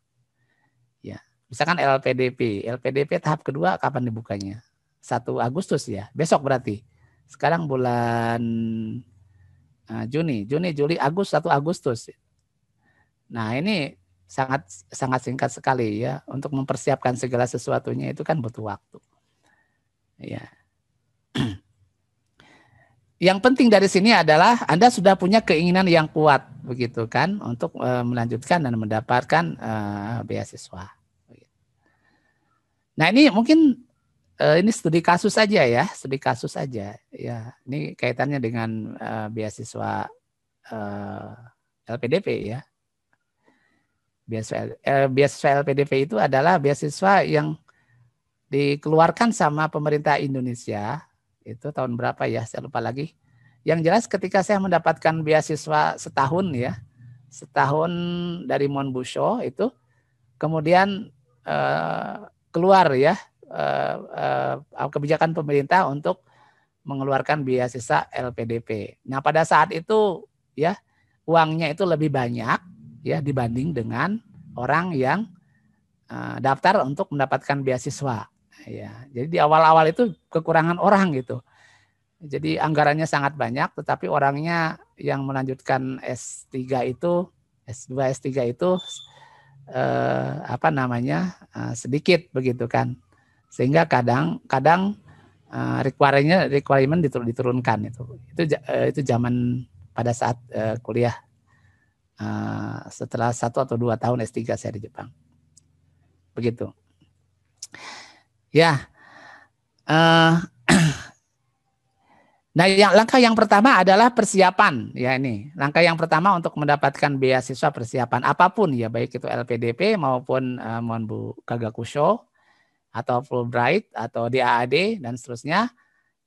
ya. Misalkan LPDP tahap kedua kapan dibukanya? 1 Agustus, ya, besok berarti. Sekarang bulan Juni, Juli, Agustus, 1 Agustus. Nah, ini sangat singkat sekali, ya, untuk mempersiapkan segala sesuatunya itu kan butuh waktu. Ya. yang penting dari sini adalah Anda sudah punya keinginan yang kuat begitu kan untuk melanjutkan dan mendapatkan beasiswa. Nah, ini mungkin ini studi kasus saja ya, studi kasus saja ya. Ini kaitannya dengan beasiswa LPDP ya. Beasiswa LPDP itu adalah beasiswa yang dikeluarkan sama pemerintah Indonesia. Itu tahun berapa ya, saya lupa lagi. Yang jelas ketika saya mendapatkan beasiswa setahun ya, setahun dari Monbusho itu, kemudian keluar ya kebijakan pemerintah untuk mengeluarkan beasiswa LPDP. Nah, pada saat itu ya uangnya itu lebih banyak ya dibanding dengan orang yang daftar untuk mendapatkan beasiswa. Ya, jadi di awal-awal itu kekurangan orang gitu. Jadi anggarannya sangat banyak, tetapi orangnya yang melanjutkan S3 itu, S2, S3 itu sedikit begitu kan. Sehingga kadang requirement diturunkan itu. Itu zaman pada saat kuliah setelah 1 atau 2 tahun S3 saya di Jepang. Begitu. Ya. Nah, langkah yang pertama adalah persiapan ya ini. Langkah yang pertama untuk mendapatkan beasiswa persiapan apapun ya, baik itu LPDP maupun Monbu Kagakusho atau Fulbright atau DAAD dan seterusnya.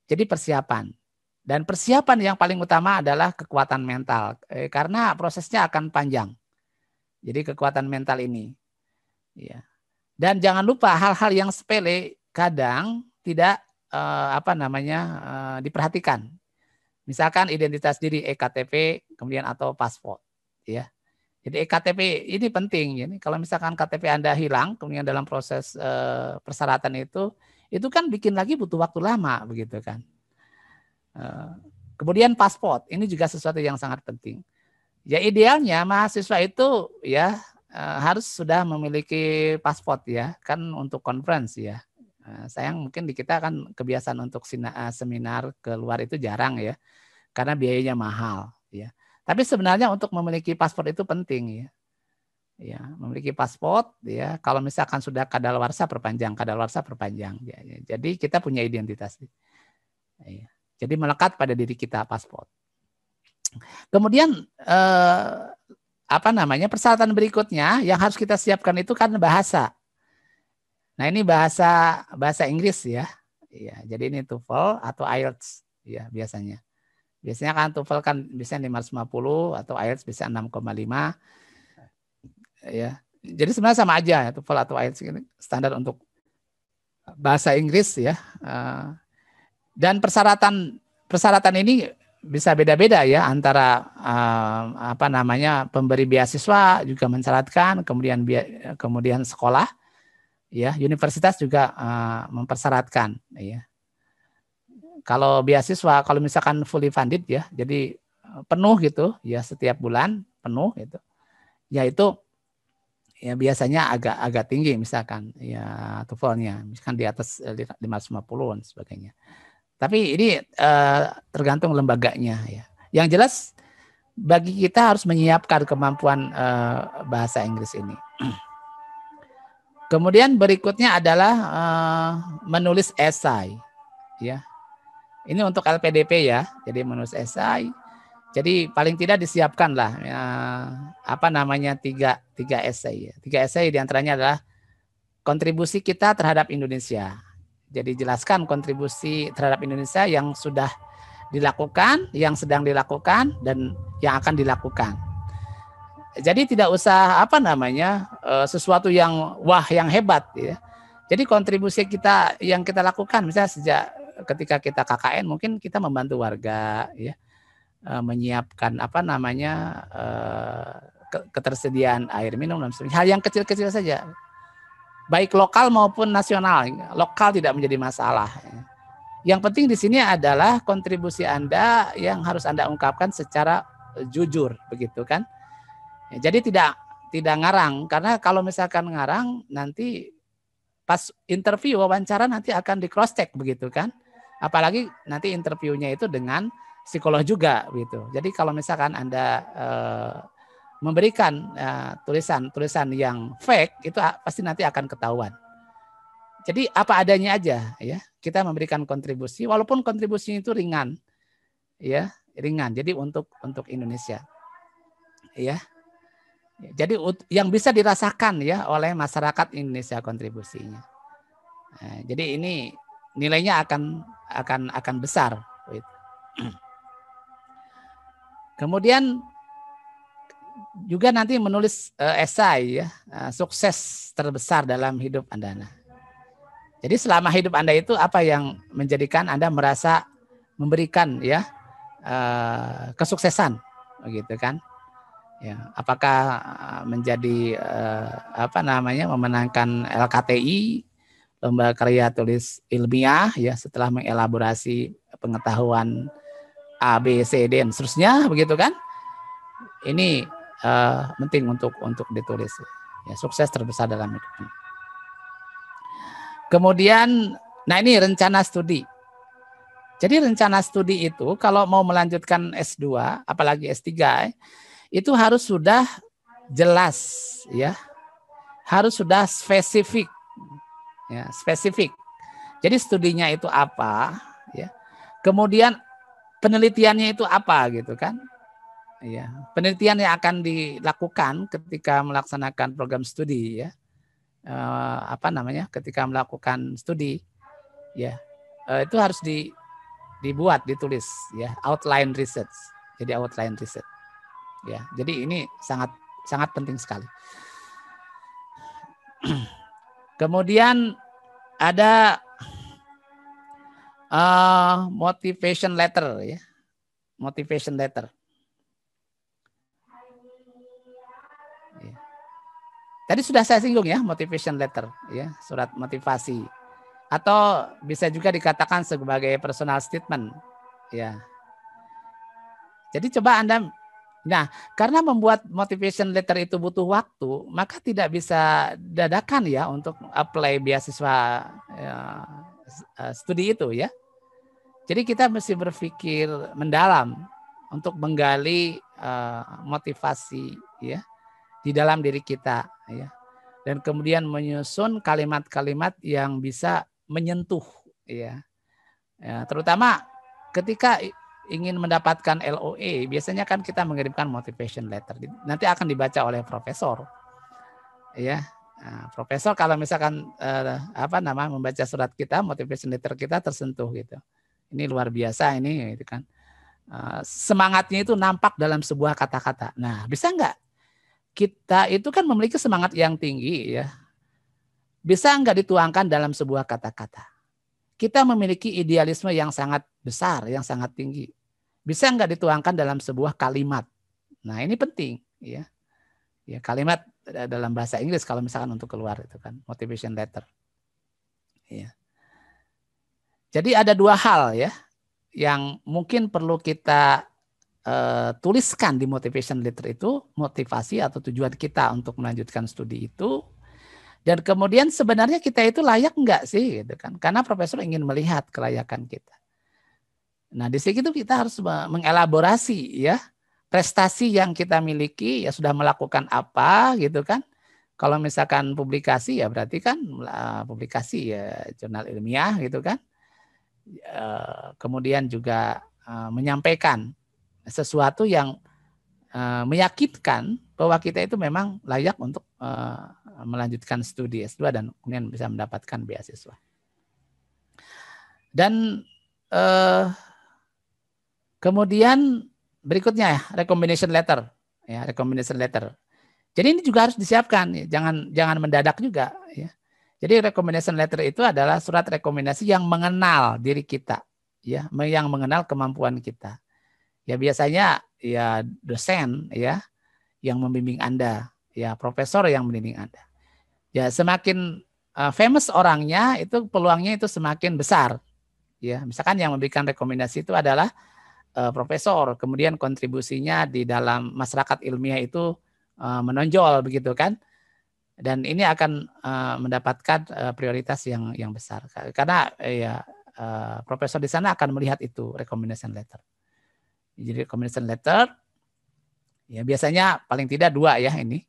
Jadi persiapan. Dan persiapan yang paling utama adalah kekuatan mental karena prosesnya akan panjang. Jadi kekuatan mental ini. Ya. Dan jangan lupa hal-hal yang sepele kadang tidak diperhatikan. Misalkan identitas diri EKTP kemudian atau paspor ya. Jadi EKTP ini penting ya. Kalau misalkan KTP Anda hilang kemudian dalam proses persyaratan itu kan bikin lagi butuh waktu lama begitu kan. Kemudian paspor ini juga sesuatu yang sangat penting. Ya idealnya mahasiswa itu ya harus sudah memiliki paspor ya kan untuk conference ya. Sayang mungkin di kita kan kebiasaan untuk seminar ke luar itu jarang ya, karena biayanya mahal ya. Tapi sebenarnya untuk memiliki paspor itu penting ya. Ya, memiliki paspor ya. Kalau misalkan sudah kadaluarsa perpanjang ya. Jadi kita punya identitas. Ya. Jadi melekat pada diri kita paspor. Kemudian persyaratan berikutnya yang harus kita siapkan itu kan bahasa. Nah, ini bahasa Inggris ya. Ya, jadi ini TOEFL atau IELTS ya biasanya. Biasanya kan TOEFL kan biasanya 550 atau IELTS bisa 6,5. Ya. Jadi sebenarnya sama aja ya TOEFL atau IELTS ini standar untuk bahasa Inggris ya. Dan persyaratan ini bisa beda-beda ya antara pemberi beasiswa juga mensyaratkan, kemudian sekolah ya, universitas juga mempersyaratkan ya. Kalau beasiswa kalau misalkan fully funded ya, jadi penuh gitu ya setiap bulan penuh gitu. Ya itu ya biasanya agak tinggi misalkan ya TOEFL-nya misalkan di atas 550 dan sebagainya. Tapi ini tergantung lembaganya ya. Yang jelas bagi kita harus menyiapkan kemampuan bahasa Inggris ini. Kemudian berikutnya adalah menulis esai, ya. Ini untuk LPDP ya, jadi menulis esai. Jadi paling tidak disiapkanlah tiga esai. Ya. 3 esai diantaranya adalah kontribusi kita terhadap Indonesia. Jadi jelaskan kontribusi terhadap Indonesia yang sudah dilakukan, yang sedang dilakukan, dan yang akan dilakukan. Jadi tidak usah sesuatu yang yang hebat ya. Jadi kontribusi kita yang kita lakukan misalnya sejak ketika kita KKN mungkin kita membantu warga ya, menyiapkan ketersediaan air minum dan sebagainya. Hal yang kecil-kecil saja. Baik lokal maupun nasional. Lokal tidak menjadi masalah. Yang penting di sini adalah kontribusi Anda yang harus Anda ungkapkan secara jujur begitu kan. Jadi tidak ngarang, karena kalau misalkan ngarang nanti pas interview wawancara nanti akan di cross check begitu kan. Apalagi nanti interviewnya itu dengan psikolog juga gitu. Jadi kalau misalkan Anda memberikan tulisan yang fake, itu pasti nanti akan ketahuan. Jadi apa adanya aja ya, kita memberikan kontribusi walaupun kontribusinya itu ringan. Ya, ringan. Jadi untuk Indonesia. Ya. Jadi yang bisa dirasakan ya oleh masyarakat Indonesia kontribusinya. Nah, jadi ini nilainya akan besar. Kemudian juga nanti menulis esai ya, sukses terbesar dalam hidup Anda. Jadi selama hidup Anda itu apa yang menjadikan Anda merasa memberikan ya kesuksesan, begitu kan? Ya, apakah menjadi memenangkan LKTI, lomba karya tulis ilmiah ya, setelah mengelaborasi pengetahuan A, B, C, D dan seterusnya, begitu kan? Ini penting untuk ditulis. Ya, sukses terbesar dalam hidup. Kemudian, nah ini rencana studi. Jadi rencana studi itu kalau mau melanjutkan S2, apalagi S3, itu harus sudah jelas ya. Harus sudah spesifik. Ya, spesifik. Jadi studinya itu apa ya. Kemudian penelitiannya itu apa gitu kan? Ya, penelitian yang akan dilakukan ketika melaksanakan program studi ya. Ketika melakukan studi ya. Itu harus dibuat, ditulis ya, outline research. Jadi outline research. Ya, jadi ini sangat penting sekali. Kemudian ada motivation letter ya. Motivation letter. Ya. Tadi sudah saya singgung ya, motivation letter ya, surat motivasi. Atau bisa juga dikatakan sebagai personal statement ya. Jadi coba Anda, nah, karena membuat motivation letter itu butuh waktu, maka tidak bisa dadakan ya untuk apply beasiswa studi itu ya. Jadi kita mesti berpikir mendalam untuk menggali motivasi ya di dalam diri kita ya. Dan kemudian menyusun kalimat-kalimat yang bisa menyentuh ya. Terutama ketika ingin mendapatkan LOE, biasanya kan kita mengirimkan motivation letter. Nanti akan dibaca oleh profesor. Ya. Nah, profesor kalau misalkan membaca surat kita, motivation letter kita tersentuh gitu. Ini luar biasa ini gitu kan. Semangatnya itu nampak dalam sebuah kata-kata. Nah, bisa enggak kita itu kan memiliki semangat yang tinggi ya. Bisa enggak dituangkan dalam sebuah kata-kata? Kita memiliki idealisme yang sangat besar, yang sangat tinggi. Bisa enggak dituangkan dalam sebuah kalimat? Nah, ini penting ya. Ya, kalimat dalam bahasa Inggris kalau misalkan untuk keluar itu kan, motivation letter. Ya. Jadi ada dua hal ya yang mungkin perlu kita tuliskan di motivation letter itu, motivasi atau tujuan kita untuk melanjutkan studi itu. Dan kemudian sebenarnya kita itu layak enggak sih gitu kan? Karena profesor ingin melihat kelayakan kita. Nah, di situ kita harus mengelaborasi ya prestasi yang kita miliki, ya sudah melakukan apa gitu kan. Kalau misalkan publikasi ya berarti kan publikasi ya jurnal ilmiah gitu kan. Kemudian juga menyampaikan sesuatu yang meyakinkan bahwa kita itu memang layak untuk melanjutkan studi S2 dan kemudian bisa mendapatkan beasiswa. Dan kemudian berikutnya ya, recommendation letter. Ya, recommendation letter. Jadi ini juga harus disiapkan, ya. Jangan mendadak juga. Ya. Jadi recommendation letter itu adalah surat rekomendasi yang mengenal diri kita, ya, yang mengenal kemampuan kita. Ya biasanya ya dosen ya yang membimbing Anda, ya profesor yang membimbing Anda. Ya semakin famous orangnya itu peluangnya itu semakin besar. Ya, misalkan yang memberikan rekomendasi itu adalah profesor, kemudian kontribusinya di dalam masyarakat ilmiah itu menonjol begitu kan. Dan ini akan mendapatkan prioritas yang besar karena ya profesor di sana akan melihat itu recommendation letter. Jadi recommendation letter, ya biasanya paling tidak 2 ya ini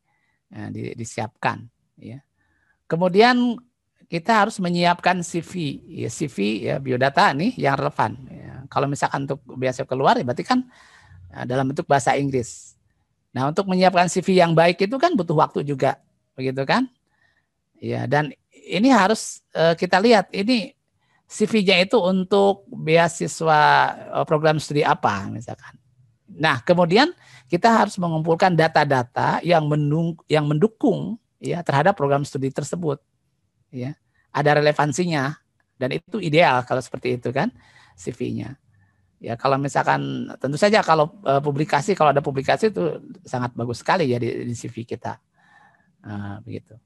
disiapkan. Ya. Kemudian kita harus menyiapkan CV, ya CV ya biodata nih yang relevan. Ya. Kalau misalkan untuk beasiswa keluar, ya berarti kan dalam bentuk bahasa Inggris. Nah, untuk menyiapkan CV yang baik itu kan butuh waktu juga, begitu kan? Ya, dan ini harus kita lihat ini CV-nya itu untuk beasiswa program studi apa misalkan. Nah, kemudian kita harus mengumpulkan data-data yang mendukung ya terhadap program studi tersebut. Ya, ada relevansinya dan itu ideal kalau seperti itu kan CV-nya. Ya kalau misalkan tentu saja kalau publikasi, kalau ada publikasi itu sangat bagus sekali ya di CV kita. Begitu.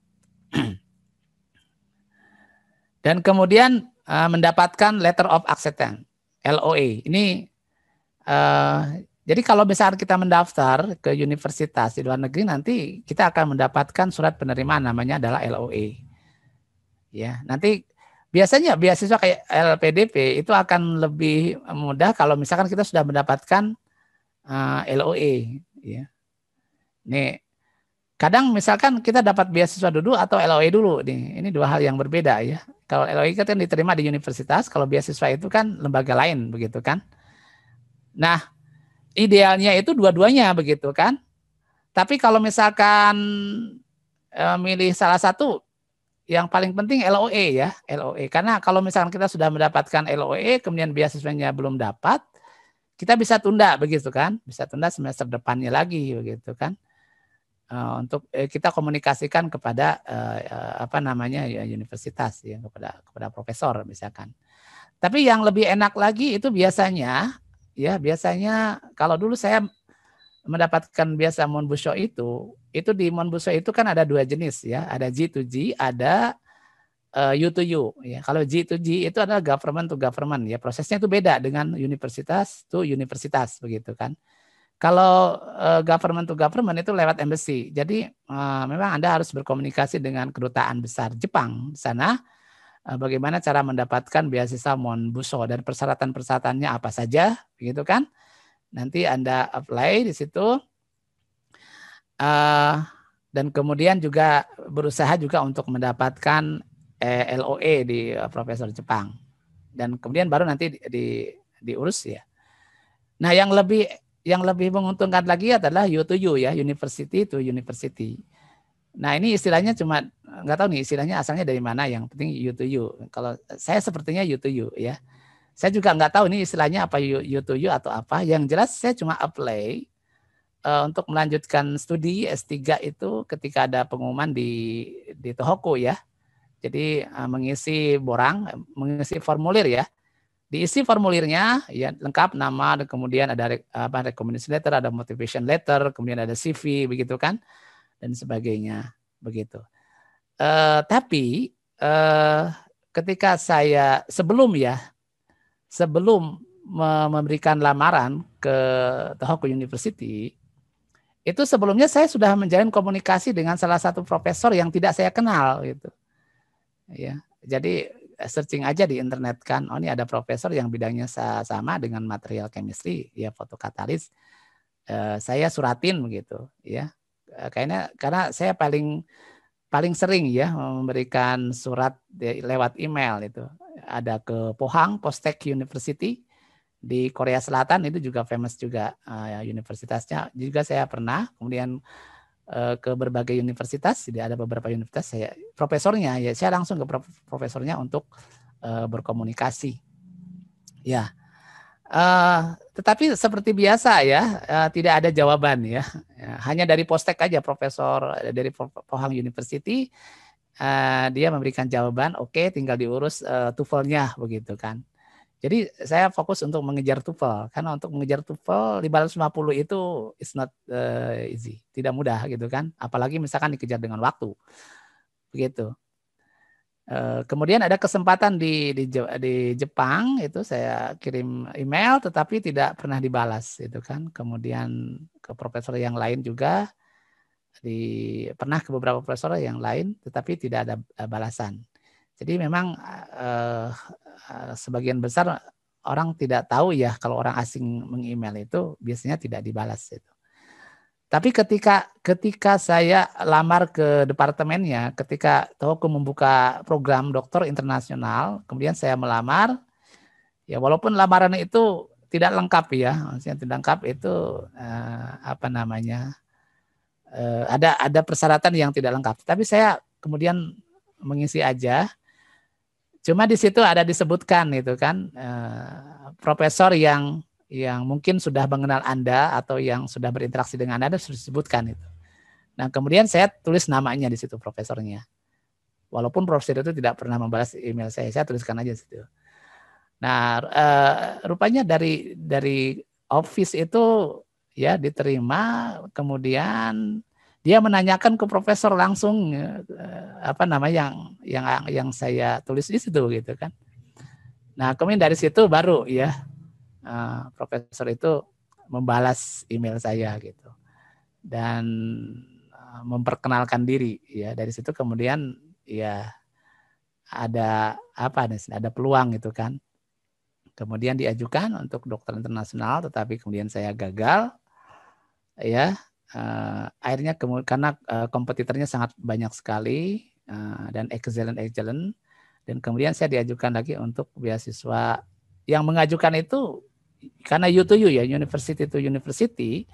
Dan kemudian mendapatkan letter of acceptance, LOA. Ini jadi kalau misalkan kita mendaftar ke universitas di luar negeri, nanti kita akan mendapatkan surat penerimaan, namanya adalah LOA. Ya, nanti biasanya beasiswa kayak LPDP itu akan lebih mudah kalau misalkan kita sudah mendapatkan LOA. Ya. Nih, kadang misalkan kita dapat beasiswa dulu atau LOA dulu. Nih, ini 2 hal yang berbeda ya. Kalau LOA kan diterima di universitas, kalau beasiswa itu kan lembaga lain begitu kan. Nah, idealnya itu dua-duanya begitu kan. Tapi kalau misalkan milih salah satu, yang paling penting LOE ya, LOE. Karena kalau misalkan kita sudah mendapatkan LOE, kemudian beasiswanya belum dapat, kita bisa tunda begitu kan, bisa tunda semester depannya lagi begitu kan. Untuk kita komunikasikan kepada apa namanya ya universitas ya, kepada profesor misalkan. Tapi yang lebih enak lagi itu biasanya kalau dulu saya mendapatkan biasa Monbusho itu di Monbusho itu kan ada 2 jenis ya, ada G2G, ada U2U ya. Kalau G2G itu adalah government to government ya, prosesnya itu beda dengan universitas to universitas begitu kan. Kalau government to government itu lewat embassy. Jadi memang Anda harus berkomunikasi dengan kedutaan besar Jepang di sana, bagaimana cara mendapatkan beasiswa Monbusho dan persyaratan-persyaratannya apa saja begitu kan. Nanti Anda apply di situ dan kemudian juga berusaha juga untuk mendapatkan LOE di profesor Jepang dan kemudian baru nanti diurus ya. Nah, yang lebih menguntungkan lagi adalah U2U ya, university to university. Nah, ini istilahnya cuma nggak tahu nih istilahnya asalnya dari mana, yang penting U2U. Kalau saya sepertinya U2U ya. Saya juga nggak tahu ini istilahnya apa U2U atau apa. Yang jelas saya cuma apply untuk melanjutkan studi S3 itu ketika ada pengumuman di Tohoku ya. Jadi mengisi formulir ya. Diisi formulirnya ya lengkap, nama, dan kemudian ada recommendation letter, ada motivation letter, kemudian ada CV begitu kan dan sebagainya begitu. Tapi ketika saya sebelum memberikan lamaran ke Tohoku University, itu sebelumnya saya sudah menjalin komunikasi dengan salah satu profesor yang tidak saya kenal gitu. Ya, jadi searching aja di internet kan, oh ini ada profesor yang bidangnya sama dengan material chemistry, ya fotokatalis. Saya suratin begitu, ya. Karena saya paling sering ya memberikan surat lewat email itu. Ada ke Pohang Postek University di Korea Selatan, itu juga famous juga universitasnya. Juga saya pernah, kemudian ke berbagai universitas, jadi ada beberapa universitas saya profesornya ya, saya langsung ke profesornya untuk berkomunikasi. Ya. Tetapi seperti biasa ya, tidak ada jawaban ya. Hanya dari Postek aja, profesor dari Pohang University dia memberikan jawaban, oke, tinggal diurus TOEFL-nya begitu kan. Jadi saya fokus untuk mengejar TOEFL, karena untuk mengejar TOEFL 550 itu is not easy, tidak mudah gitu kan. Apalagi misalkan dikejar dengan waktu, begitu. Kemudian ada kesempatan di Jepang, itu saya kirim email tetapi tidak pernah dibalas itu kan. Kemudian ke profesor yang lain juga, pernah ke beberapa profesor yang lain tetapi tidak ada balasan. Jadi memang sebagian besar orang tidak tahu ya, kalau orang asing meng-email itu biasanya tidak dibalas itu. Tapi ketika saya lamar ke departemennya, ketika Tohoku membuka program dokter internasional, kemudian saya melamar, ya walaupun lamaran itu tidak lengkap ya, maksudnya tidak lengkap itu apa namanya, ada persyaratan yang tidak lengkap. Tapi saya kemudian mengisi aja. Cuma di situ ada disebutkan itu kan profesor yang mungkin sudah mengenal Anda atau yang sudah berinteraksi dengan Anda sudah disebutkan itu. Nah, kemudian saya tulis namanya di situ profesornya. Walaupun profesor itu tidak pernah membalas email saya tuliskan aja di situ. Nah, rupanya dari office itu ya diterima, kemudian dia menanyakan ke profesor langsung apa namanya yang saya tulis di situ gitu kan. Nah, kemudian dari situ baru ya profesor itu membalas email saya gitu dan memperkenalkan diri ya. Dari situ kemudian ya ada apa nih, ada peluang gitu kan. Kemudian diajukan untuk dokter internasional, tetapi kemudian saya gagal ya. Akhirnya karena kompetitornya sangat banyak sekali dan excellent, dan kemudian saya diajukan lagi untuk beasiswa. Yang mengajukan itu karena U2U ya, university to university,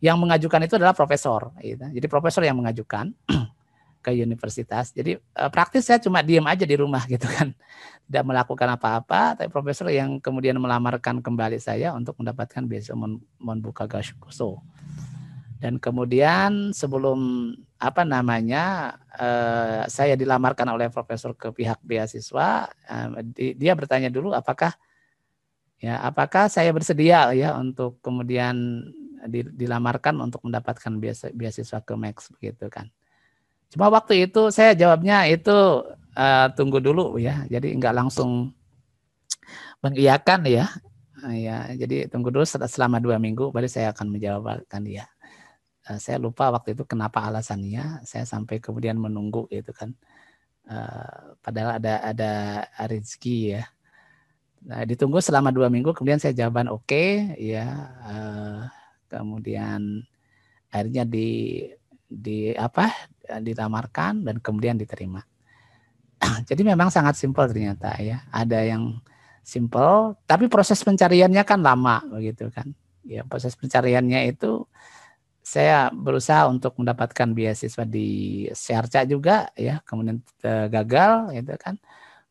yang mengajukan itu adalah profesor gitu. Jadi profesor yang mengajukan ke universitas. Jadi praktis saya cuma diem aja di rumah gitu kan, tidak melakukan apa-apa. Tapi profesor yang kemudian melamarkan kembali saya untuk mendapatkan beasiswa Monbuka Gasshukuso. Dan kemudian sebelum apa namanya saya dilamarkan oleh profesor ke pihak beasiswa, dia bertanya dulu apakah saya bersedia ya untuk kemudian dilamarkan untuk mendapatkan beasiswa ke Max begitu kan. Cuma waktu itu saya jawabnya itu tunggu dulu ya, jadi nggak langsung mengiyakan ya. Ya, jadi tunggu dulu selama 2 minggu baru saya akan menjawabkan dia. Saya lupa waktu itu kenapa alasannya, saya sampai kemudian menunggu itu kan. Padahal ada rezeki ya. Nah, ditunggu selama 2 minggu, kemudian saya jawaban oke, ya. Kemudian akhirnya dilamarkan dan kemudian diterima. Jadi memang sangat simpel ternyata ya. Ada yang simpel, tapi proses pencariannya kan lama begitu kan. Ya, proses pencariannya itu saya berusaha untuk mendapatkan beasiswa di Searca juga ya, kemudian gagal gitu kan.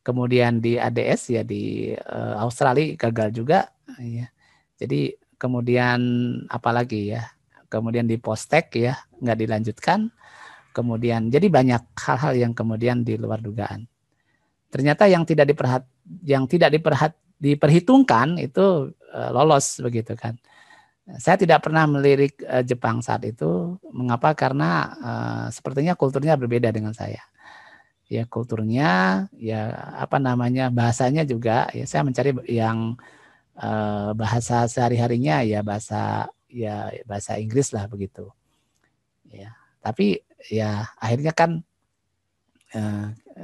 Kemudian di ADS ya di Australia gagal juga ya. Jadi kemudian apalagi ya? Kemudian di Postek ya nggak dilanjutkan. Kemudian jadi banyak hal-hal yang kemudian di luar dugaan. Ternyata yang tidak diperhitungkan itu lolos begitu kan. Saya tidak pernah melirik Jepang saat itu. Mengapa? Karena sepertinya kulturnya berbeda dengan saya. Ya kulturnya, ya apa namanya, bahasanya juga. Ya saya mencari yang bahasa sehari-harinya ya bahasa Inggris lah begitu. Ya, tapi ya akhirnya kan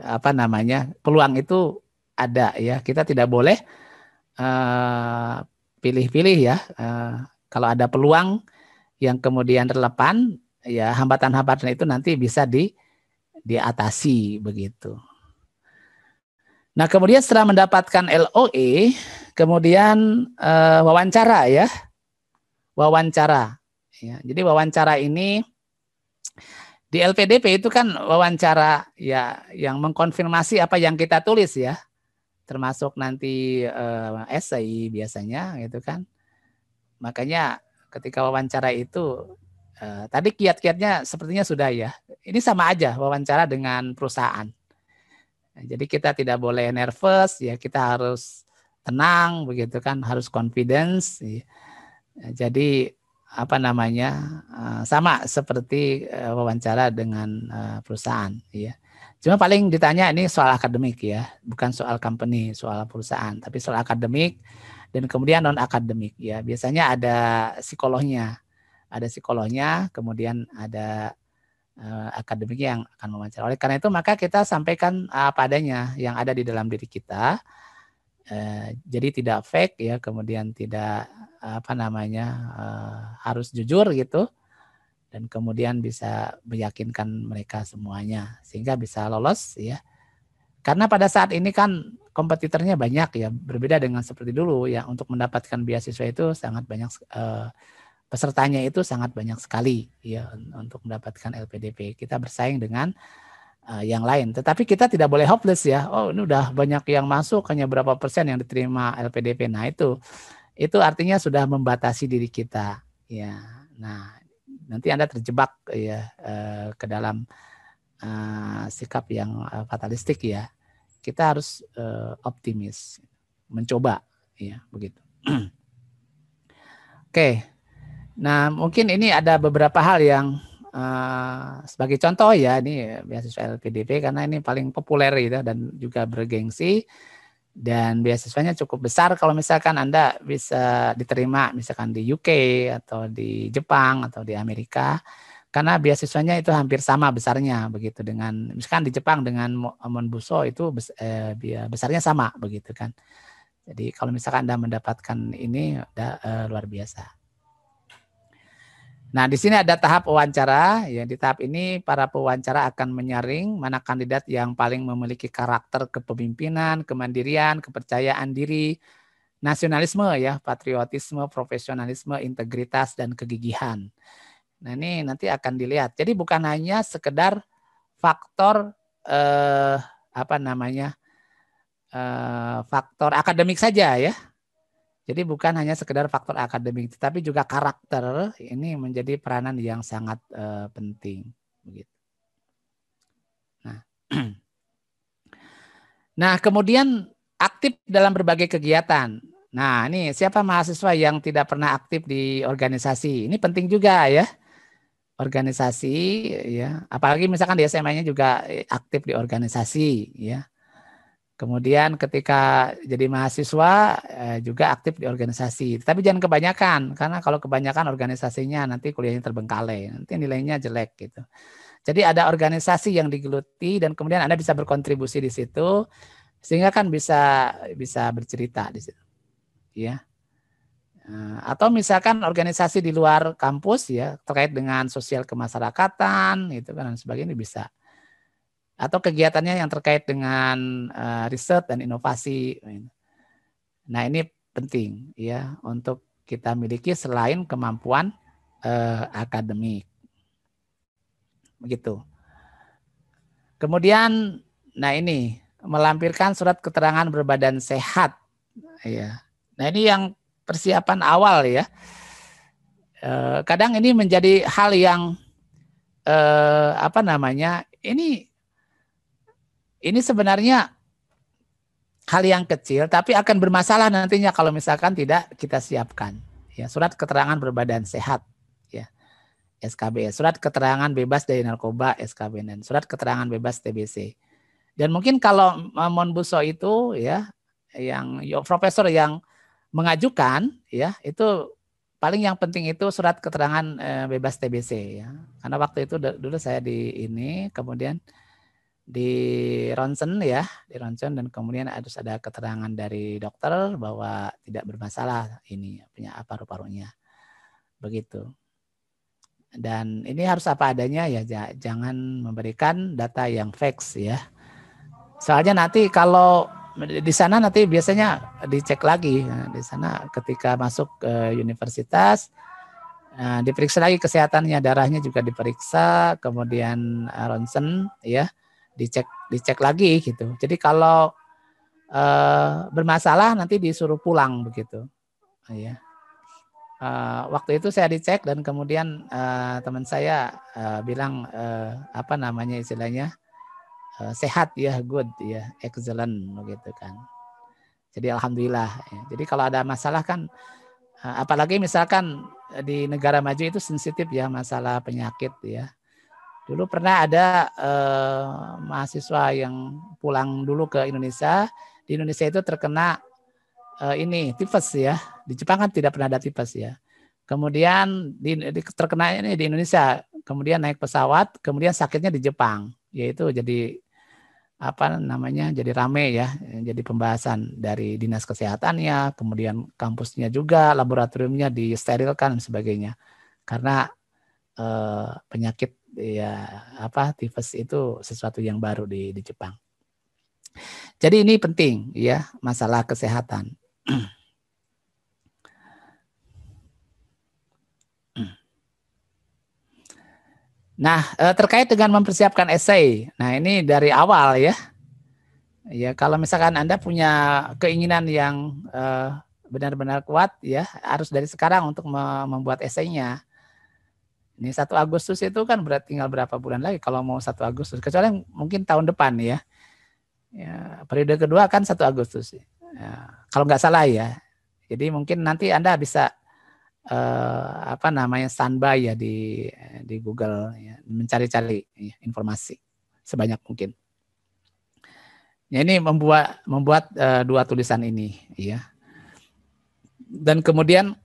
apa namanya, peluang itu ada ya. Kita tidak boleh pilih-pilih ya. Kalau ada peluang yang kemudian relevan, ya hambatan-hambatan itu nanti bisa diatasi begitu. Nah, kemudian setelah mendapatkan LOE, kemudian wawancara ya. Wawancara. Ya, jadi wawancara ini di LPDP itu kan wawancara ya yang mengkonfirmasi apa yang kita tulis ya. Termasuk nanti essay biasanya gitu kan. Makanya ketika wawancara itu tadi kiat-kiatnya sepertinya sudah ya. Ini sama aja wawancara dengan perusahaan. Nah, jadi kita tidak boleh nervous ya, kita harus tenang begitu kan, harus confidence. Ya. Jadi apa namanya sama seperti wawancara dengan perusahaan ya. Cuma paling ditanya ini soal akademik ya, bukan soal company, soal perusahaan, tapi soal akademik dan kemudian non akademik ya. Biasanya ada psikolognya, kemudian ada akademiknya yang akan mewawancara. Oleh karena itu maka kita sampaikan apa adanya yang ada di dalam diri kita. Jadi tidak fake ya, kemudian tidak harus jujur gitu, dan kemudian bisa meyakinkan mereka semuanya sehingga bisa lolos ya. Karena pada saat ini kan kompetitornya banyak ya, berbeda dengan seperti dulu ya. Untuk mendapatkan beasiswa itu sangat banyak, pesertanya itu sangat banyak sekali ya untuk mendapatkan LPDP. Kita bersaing dengan yang lain. Tetapi kita tidak boleh hopeless ya. Oh, ini udah banyak yang masuk, hanya berapa persen yang diterima LPDP. Nah, itu artinya sudah membatasi diri kita ya. Nah, nanti Anda terjebak ya ke dalam sikap yang fatalistik ya. Kita harus optimis, mencoba ya, begitu. Oke. Nah, mungkin ini ada beberapa hal yang sebagai contoh ya, ini beasiswa LPDP karena ini paling populer gitu dan juga bergengsi, dan beasiswanya cukup besar kalau misalkan Anda bisa diterima misalkan di UK atau di Jepang atau di Amerika, karena beasiswanya itu hampir sama besarnya begitu, dengan misalkan di Jepang dengan Monbuso itu besarnya sama begitu kan. Jadi kalau misalkan Anda mendapatkan ini luar biasa. Nah, di sini ada tahap wawancara. Ya, di tahap ini para pewawancara akan menyaring mana kandidat yang paling memiliki karakter kepemimpinan, kemandirian, kepercayaan diri, nasionalisme ya, patriotisme, profesionalisme, integritas, dan kegigihan. Nah, ini nanti akan dilihat. Jadi bukan hanya sekedar faktor faktor akademik saja ya. Jadi bukan hanya sekedar faktor akademik, tetapi juga karakter ini menjadi peranan yang sangat penting. Begitu. Nah, kemudian aktif dalam berbagai kegiatan. Nah, ini siapa mahasiswa yang tidak pernah aktif di organisasi? Ini penting juga ya. Organisasi ya, apalagi misalkan di SMA-nya juga aktif di organisasi ya. Kemudian ketika jadi mahasiswa juga aktif di organisasi. Tapi jangan kebanyakan, karena kalau kebanyakan organisasinya nanti kuliahnya terbengkalai, nanti nilainya jelek gitu. Jadi ada organisasi yang digeluti dan kemudian Anda bisa berkontribusi di situ, sehingga kan bisa bercerita di situ. Ya. Atau misalkan organisasi di luar kampus ya, terkait dengan sosial kemasyarakatan gitu kan dan sebagainya bisa. Atau kegiatannya yang terkait dengan riset dan inovasi. Nah, ini penting ya untuk kita miliki selain kemampuan akademik. Begitu. Kemudian, nah ini melampirkan surat keterangan berbadan sehat. Ya. Nah, ini yang persiapan awal ya. Kadang ini menjadi hal yang ini sebenarnya hal yang kecil, tapi akan bermasalah nantinya kalau misalkan tidak kita siapkan. Ya, surat keterangan berbadan sehat, ya, SKBS, surat keterangan bebas dari narkoba, SKBN, surat keterangan bebas TBC. Dan mungkin kalau Monbuso itu, ya, yang profesor yang mengajukan, ya, itu paling yang penting itu surat keterangan bebas TBC, ya. Karena waktu itu dulu saya di ini, kemudian di ronsen ya, di ronsen dan kemudian harus ada keterangan dari dokter bahwa tidak bermasalah ini punya paru-parunya. Begitu. Dan ini harus apa adanya ya, jangan memberikan data yang fake ya. Soalnya nanti kalau di sana nanti biasanya dicek lagi. Di sana ketika masuk ke universitas diperiksa lagi kesehatannya, darahnya juga diperiksa, kemudian ronsen ya. Dicek lagi gitu. Jadi kalau bermasalah nanti disuruh pulang begitu. Ya. Waktu itu saya dicek dan kemudian teman saya bilang istilahnya sehat ya, good ya, excellent begitu kan. Jadi alhamdulillah. Ya. Jadi kalau ada masalah kan, apalagi misalkan di negara maju itu sensitif ya masalah penyakit ya. Dulu pernah ada mahasiswa yang pulang dulu ke Indonesia. Di Indonesia itu terkena ini tifus ya. Di Jepang kan tidak pernah ada tifus ya. Kemudian terkena ini di Indonesia. Kemudian naik pesawat. Kemudian sakitnya di Jepang. Yaitu jadi apa namanya jadi rame ya, jadi pembahasan dari dinas kesehatannya, kemudian kampusnya juga, laboratoriumnya disterilkan dan sebagainya. Karena penyakit ya apa tifus itu sesuatu yang baru di Jepang. Jadi ini penting ya masalah kesehatan. Nah, terkait dengan mempersiapkan esai. Nah, ini dari awal ya. Ya, kalau misalkan Anda punya keinginan yang benar-benar kuat ya, harus dari sekarang untuk membuat esainya. Ini 1 Agustus itu kan berarti tinggal berapa bulan lagi kalau mau 1 Agustus. Kecuali mungkin tahun depan ya. Ya, periode kedua kan 1 Agustus. Ya, kalau nggak salah ya. Jadi mungkin nanti Anda bisa apa namanya standby ya di Google ya, mencari-cari ya, informasi sebanyak mungkin. Ya, ini membuat 2 tulisan ini ya. Dan kemudian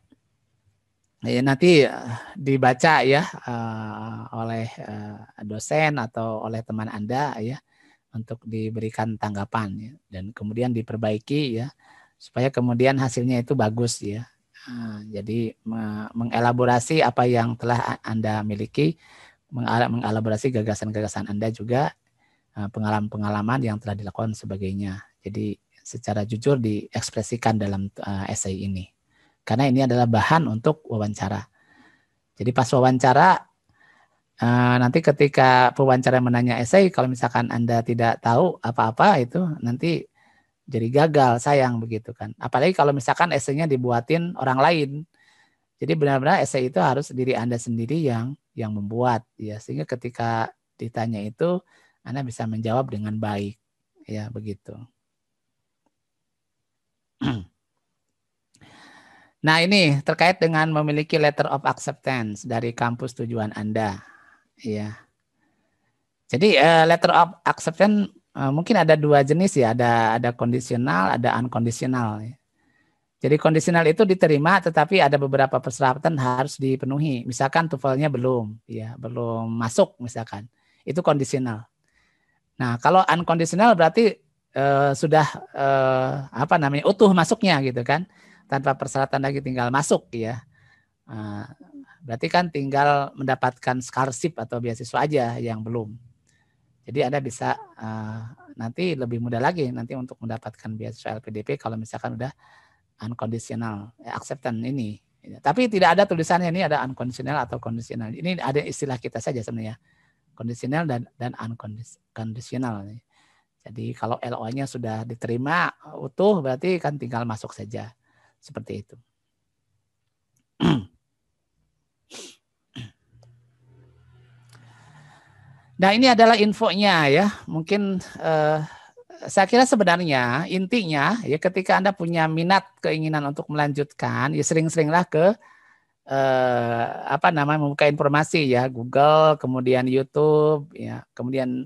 ya, nanti dibaca ya oleh dosen atau oleh teman Anda ya untuk diberikan tanggapan ya, dan kemudian diperbaiki ya supaya kemudian hasilnya itu bagus ya. Jadi mengelaborasi apa yang telah Anda miliki, mengelaborasi gagasan-gagasan Anda juga, pengalaman-pengalaman yang telah dilakukan sebagainya. Jadi secara jujur diekspresikan dalam esai ini. Karena ini adalah bahan untuk wawancara. Jadi pas wawancara, nanti ketika pewawancara menanya esai, kalau misalkan Anda tidak tahu apa-apa itu nanti jadi gagal, sayang begitu kan. Apalagi kalau misalkan esainya dibuatin orang lain. Jadi benar-benar esai itu harus diri Anda sendiri yang membuat ya, sehingga ketika ditanya itu Anda bisa menjawab dengan baik ya begitu. Nah, ini terkait dengan memiliki letter of acceptance dari kampus tujuan Anda ya. Jadi letter of acceptance mungkin ada 2 jenis ya, ada kondisional, ada unconditional ya. Jadi kondisional itu diterima, tetapi ada beberapa persyaratan harus dipenuhi. Misalkan TOEFL-nya belum, ya belum masuk misalkan, itu kondisional. Nah, kalau unconditional berarti sudah apa namanya utuh masuknya gitu kan, tanpa persyaratan lagi, tinggal masuk ya. Berarti kan tinggal mendapatkan scholarship atau beasiswa aja yang belum. Jadi Anda bisa nanti lebih mudah lagi nanti untuk mendapatkan beasiswa LPDP kalau misalkan udah unconditional acceptance ini. Tapi tidak ada tulisannya ini ada unconditional atau conditional. Ini ada istilah kita saja sebenarnya. Conditional dan unconditional. Jadi kalau LO-nya sudah diterima utuh berarti kan tinggal masuk saja. Seperti itu. Nah, ini adalah infonya ya. Mungkin saya kira sebenarnya intinya ya ketika Anda punya minat keinginan untuk melanjutkan ya sering-seringlah ke apa namanya membuka informasi ya Google, kemudian YouTube ya, kemudian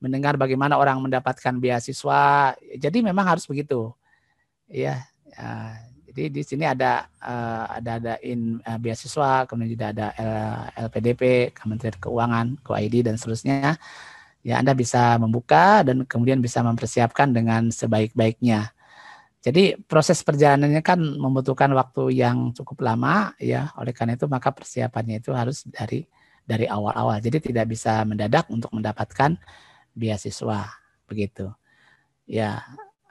mendengar bagaimana orang mendapatkan beasiswa. Jadi memang harus begitu. Ya. Jadi di sini ada beasiswa, kemudian juga ada LPDP, Kementerian Keuangan, QID dan seterusnya. Ya, Anda bisa membuka dan kemudian bisa mempersiapkan dengan sebaik-baiknya. Jadi proses perjalanannya kan membutuhkan waktu yang cukup lama ya. Oleh karena itu maka persiapannya itu harus dari awal-awal. Jadi tidak bisa mendadak untuk mendapatkan beasiswa begitu. Ya.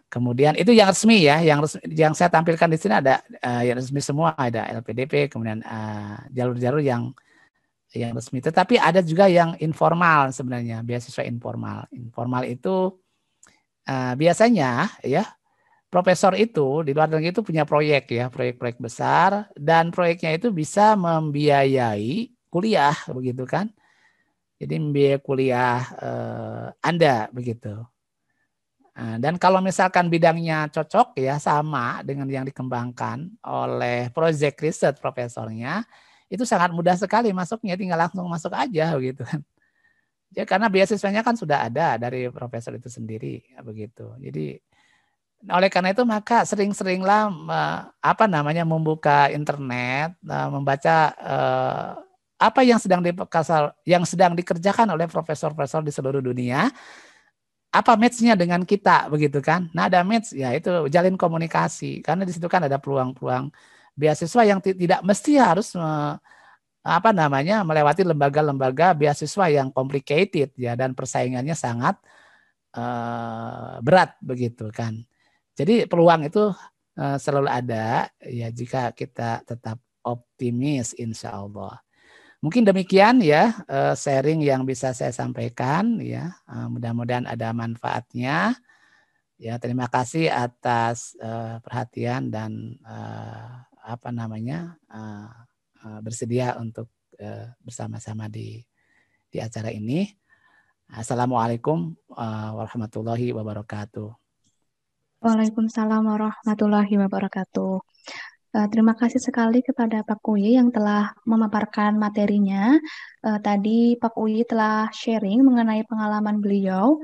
Kemudian itu yang resmi ya, yang saya tampilkan di sini ada yang resmi semua, ada LPDP, kemudian jalur-jalur yang resmi. Tetapi ada juga yang informal sebenarnya, beasiswa informal. Informal itu biasanya ya profesor itu di luar negeri itu punya proyek ya, proyek-proyek besar dan proyeknya itu bisa membiayai kuliah begitu kan. Jadi membiayai kuliah Anda begitu. Dan kalau misalkan bidangnya cocok ya sama dengan yang dikembangkan oleh project research profesornya, itu sangat mudah sekali masuknya, tinggal langsung masuk aja begitu kan. Ya karena beasiswanya kan sudah ada dari profesor itu sendiri begitu. Jadi oleh karena itu maka sering-seringlah apa namanya membuka internet, membaca apa yang sedang dikerjakan oleh profesor-profesor di seluruh dunia. apa match-nya dengan kita begitu kan. Nah, ada match ya itu jalin komunikasi karena di situ kan ada peluang-peluang beasiswa yang tidak mesti harus melewati lembaga-lembaga beasiswa yang complicated ya dan persaingannya sangat berat begitu kan. Jadi peluang itu selalu ada ya jika kita tetap optimis insya Allah. Mungkin demikian ya sharing yang bisa saya sampaikan ya. Mudah-mudahan ada manfaatnya. Ya, terima kasih atas perhatian dan bersedia untuk bersama-sama di acara ini. Assalamualaikum warahmatullahi wabarakatuh. Waalaikumsalam warahmatullahi wabarakatuh. Terima kasih sekali kepada Pak Uyi yang telah memaparkan materinya. Tadi Pak Uyi telah sharing mengenai pengalaman beliau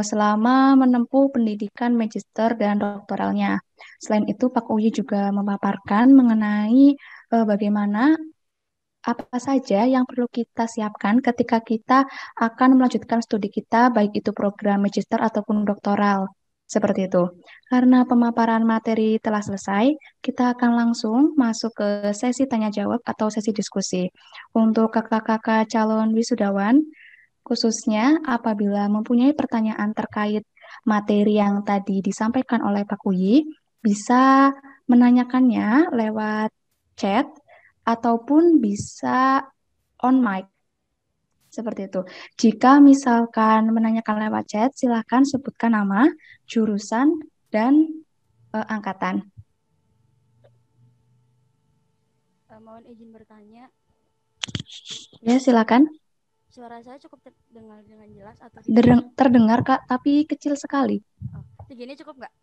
selama menempuh pendidikan magister dan doktoralnya. Selain itu, Pak Uyi juga memaparkan mengenai bagaimana apa saja yang perlu kita siapkan ketika kita akan melanjutkan studi kita, baik itu program magister ataupun doktoral. Seperti itu. Karena pemaparan materi telah selesai, kita akan langsung masuk ke sesi tanya jawab atau sesi diskusi. Untuk kakak-kakak calon wisudawan, khususnya apabila mempunyai pertanyaan terkait materi yang tadi disampaikan oleh Pak Uyi, bisa menanyakannya lewat chat ataupun bisa on mic. Seperti itu. Jika misalkan menanyakan lewat chat, silakan sebutkan nama, jurusan, dan angkatan. Mohon izin bertanya. Ya, silakan. Suara saya cukup terdengar dengan jelas atau tidak? Terdengar, Kak, tapi kecil sekali. Segini cukup nggak?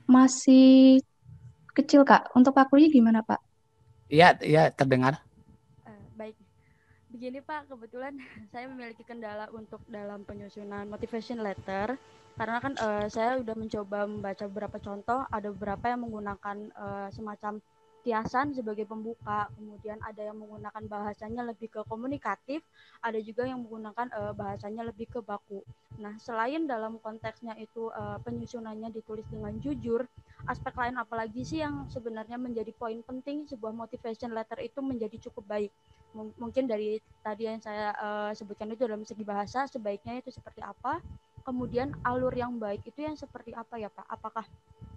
Masih kecil, Kak. Untuk Pak Uyi gimana, Pak? Iya, terdengar. Baik. Begini Pak, kebetulan saya memiliki kendala untuk dalam penyusunan motivation letter karena kan saya sudah mencoba membaca beberapa contoh, ada beberapa yang menggunakan semacam kiasan sebagai pembuka, kemudian ada yang menggunakan bahasanya lebih ke komunikatif, ada juga yang menggunakan bahasanya lebih ke baku. Nah, selain dalam konteksnya itu penyusunannya ditulis dengan jujur, aspek lain apalagi sih yang sebenarnya menjadi poin penting sebuah motivation letter itu menjadi cukup baik? Mungkin dari tadi yang saya sebutkan itu dalam segi bahasa sebaiknya itu seperti apa, kemudian alur yang baik itu yang seperti apa ya Pak, apakah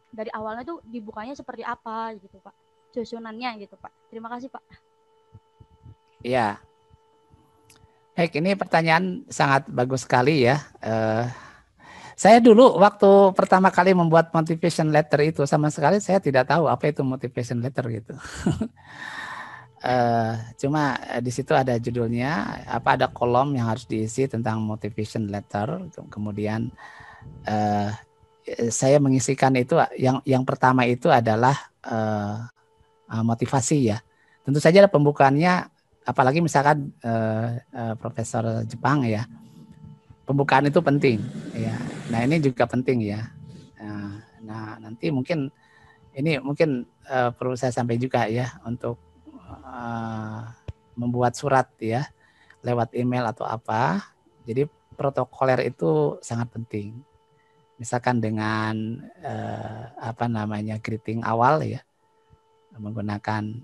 dari awalnya tuh dibukanya seperti apa gitu Pak, susunannya gitu Pak. Terima kasih Pak. Iya. Baik, ini pertanyaan sangat bagus sekali ya. Saya dulu waktu pertama kali membuat motivation letter itu sama sekali saya tidak tahu apa itu motivation letter gitu. Cuma di situ ada judulnya, ada kolom yang harus diisi tentang motivation letter. Kemudian saya mengisikan itu yang pertama itu adalah motivasi ya. Tentu saja pembukaannya, apalagi misalkan profesor Jepang ya. Pembukaan itu penting ya. Nah, ini juga penting ya. Nah, nanti mungkin perlu saya sampaikan juga ya untuk membuat surat ya lewat email atau apa. Jadi protokoler itu sangat penting. Misalkan dengan greeting awal ya, menggunakan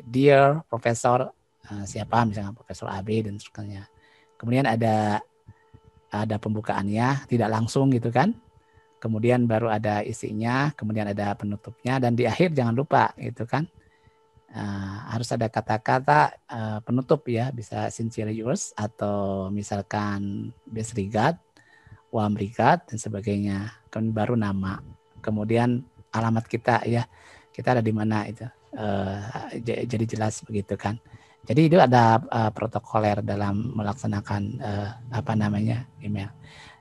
dear profesor siapa, misalnya Profesor AB dan sebagainya. Kemudian ada pembukaannya tidak langsung gitu kan. Kemudian baru ada isinya, kemudian ada penutupnya, dan di akhir jangan lupa gitu kan. Harus ada kata-kata penutup ya, bisa sincere yours atau misalkan best regard, warm regard dan sebagainya. Kemudian baru nama, kemudian alamat kita ya, kita ada di mana itu, jadi jelas begitu kan. Jadi itu ada protokoler dalam melaksanakan email.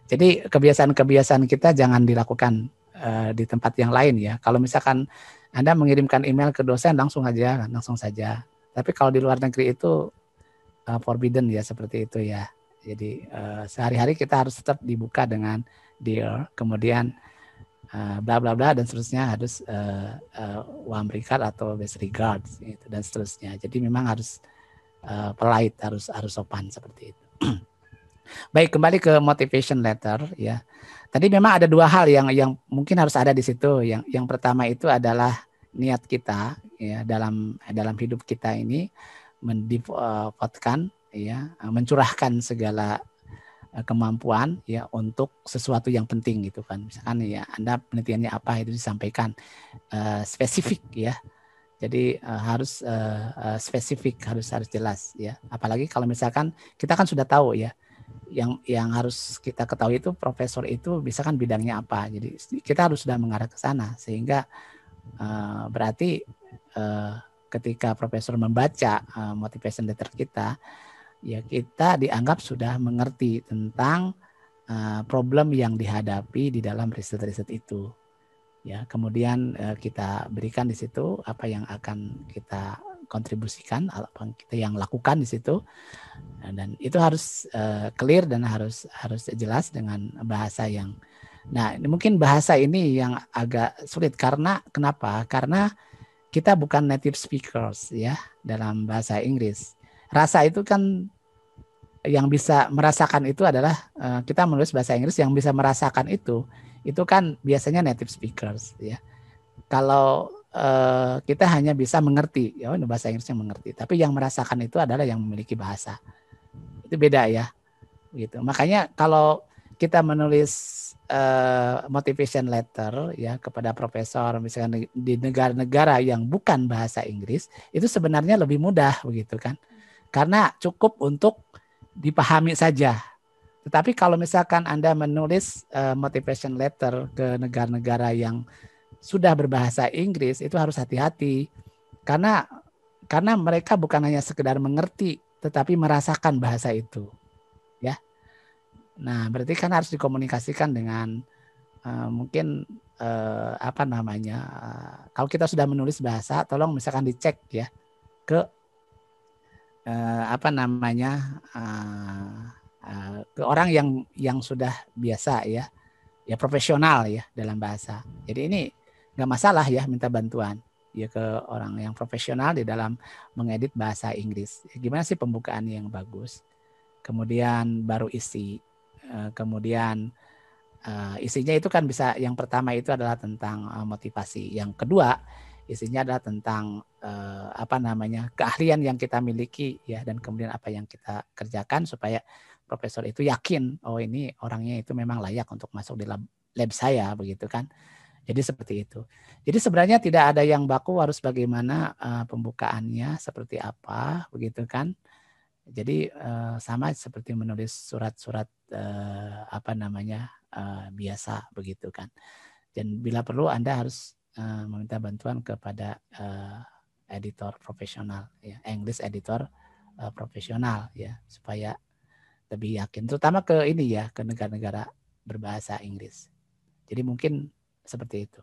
Jadi kebiasaan-kebiasaan kita jangan dilakukan di tempat yang lain ya. Kalau misalkan Anda mengirimkan email ke dosen langsung saja. Tapi kalau di luar negeri itu forbidden ya, seperti itu ya. Jadi sehari-hari kita harus tetap dibuka dengan dear, kemudian bla bla bla dan seterusnya, harus warm regard atau best regards gitu, dan seterusnya. Jadi memang harus polite, harus sopan seperti itu. Baik, kembali ke motivation letter ya. Tadi memang ada dua hal yang mungkin harus ada di situ. Yang pertama itu adalah niat kita ya dalam hidup kita ini mendivotkan ya, mencurahkan segala kemampuan ya untuk sesuatu yang penting gitu kan. Misalkan ya Anda penelitiannya apa itu disampaikan spesifik ya. Jadi harus spesifik, harus jelas ya. Apalagi kalau misalkan kita kan sudah tahu ya yang harus kita ketahui itu profesor itu misalkan bidangnya apa. Jadi kita harus sudah mengarah ke sana sehingga berarti ketika profesor membaca motivation letter kita, ya kita dianggap sudah mengerti tentang problem yang dihadapi di dalam riset-riset itu. Ya, kemudian kita berikan di situ apa yang akan kita kontribusikan, apa kita yang lakukan di situ, dan itu harus clear dan harus jelas dengan bahasa yang. Nah, mungkin bahasa ini yang agak sulit karena kenapa? Karena kita bukan native speakers ya dalam bahasa Inggris. Rasa itu kan yang bisa merasakan itu adalah kita menulis bahasa Inggris yang bisa merasakan itu kan biasanya native speakers ya. Kalau kita hanya bisa mengerti, ya bahasa Inggrisnya mengerti, tapi yang merasakan itu adalah yang memiliki bahasa. Itu beda ya. Gitu. Makanya kalau kita menulis motivation letter ya kepada profesor misalkan di negara-negara yang bukan bahasa Inggris, itu sebenarnya lebih mudah begitu kan. Karena cukup untuk dipahami saja. Tetapi kalau misalkan Anda menulis motivation letter ke negara-negara yang sudah berbahasa Inggris, itu harus hati-hati. Karena mereka bukan hanya sekedar mengerti, tetapi merasakan bahasa itu. Ya. Nah, berarti kan harus dikomunikasikan dengan mungkin apa namanya? Kalau kita sudah menulis bahasa, tolong misalkan dicek ya ke apa namanya? Ke orang yang sudah biasa ya profesional ya dalam bahasa. Jadi ini nggak masalah ya minta bantuan ya ke orang yang profesional di dalam mengedit bahasa Inggris. Gimana sih pembukaannya yang bagus? Kemudian baru isi. Kemudian isinya itu kan bisa yang pertama itu adalah tentang motivasi. Yang kedua isinya adalah tentang apa namanya keahlian yang kita miliki ya dan kemudian apa yang kita kerjakan supaya profesor itu yakin oh ini orangnya itu memang layak untuk masuk di lab saya begitu kan. Jadi seperti itu. Jadi sebenarnya tidak ada yang baku harus bagaimana pembukaannya seperti apa begitu kan. Jadi sama seperti menulis surat-surat apa namanya biasa begitu kan. Dan bila perlu Anda harus meminta bantuan kepada editor profesional ya, English editor profesional ya supaya lebih yakin, terutama ke ini ya, ke negara-negara berbahasa Inggris. Jadi mungkin seperti itu.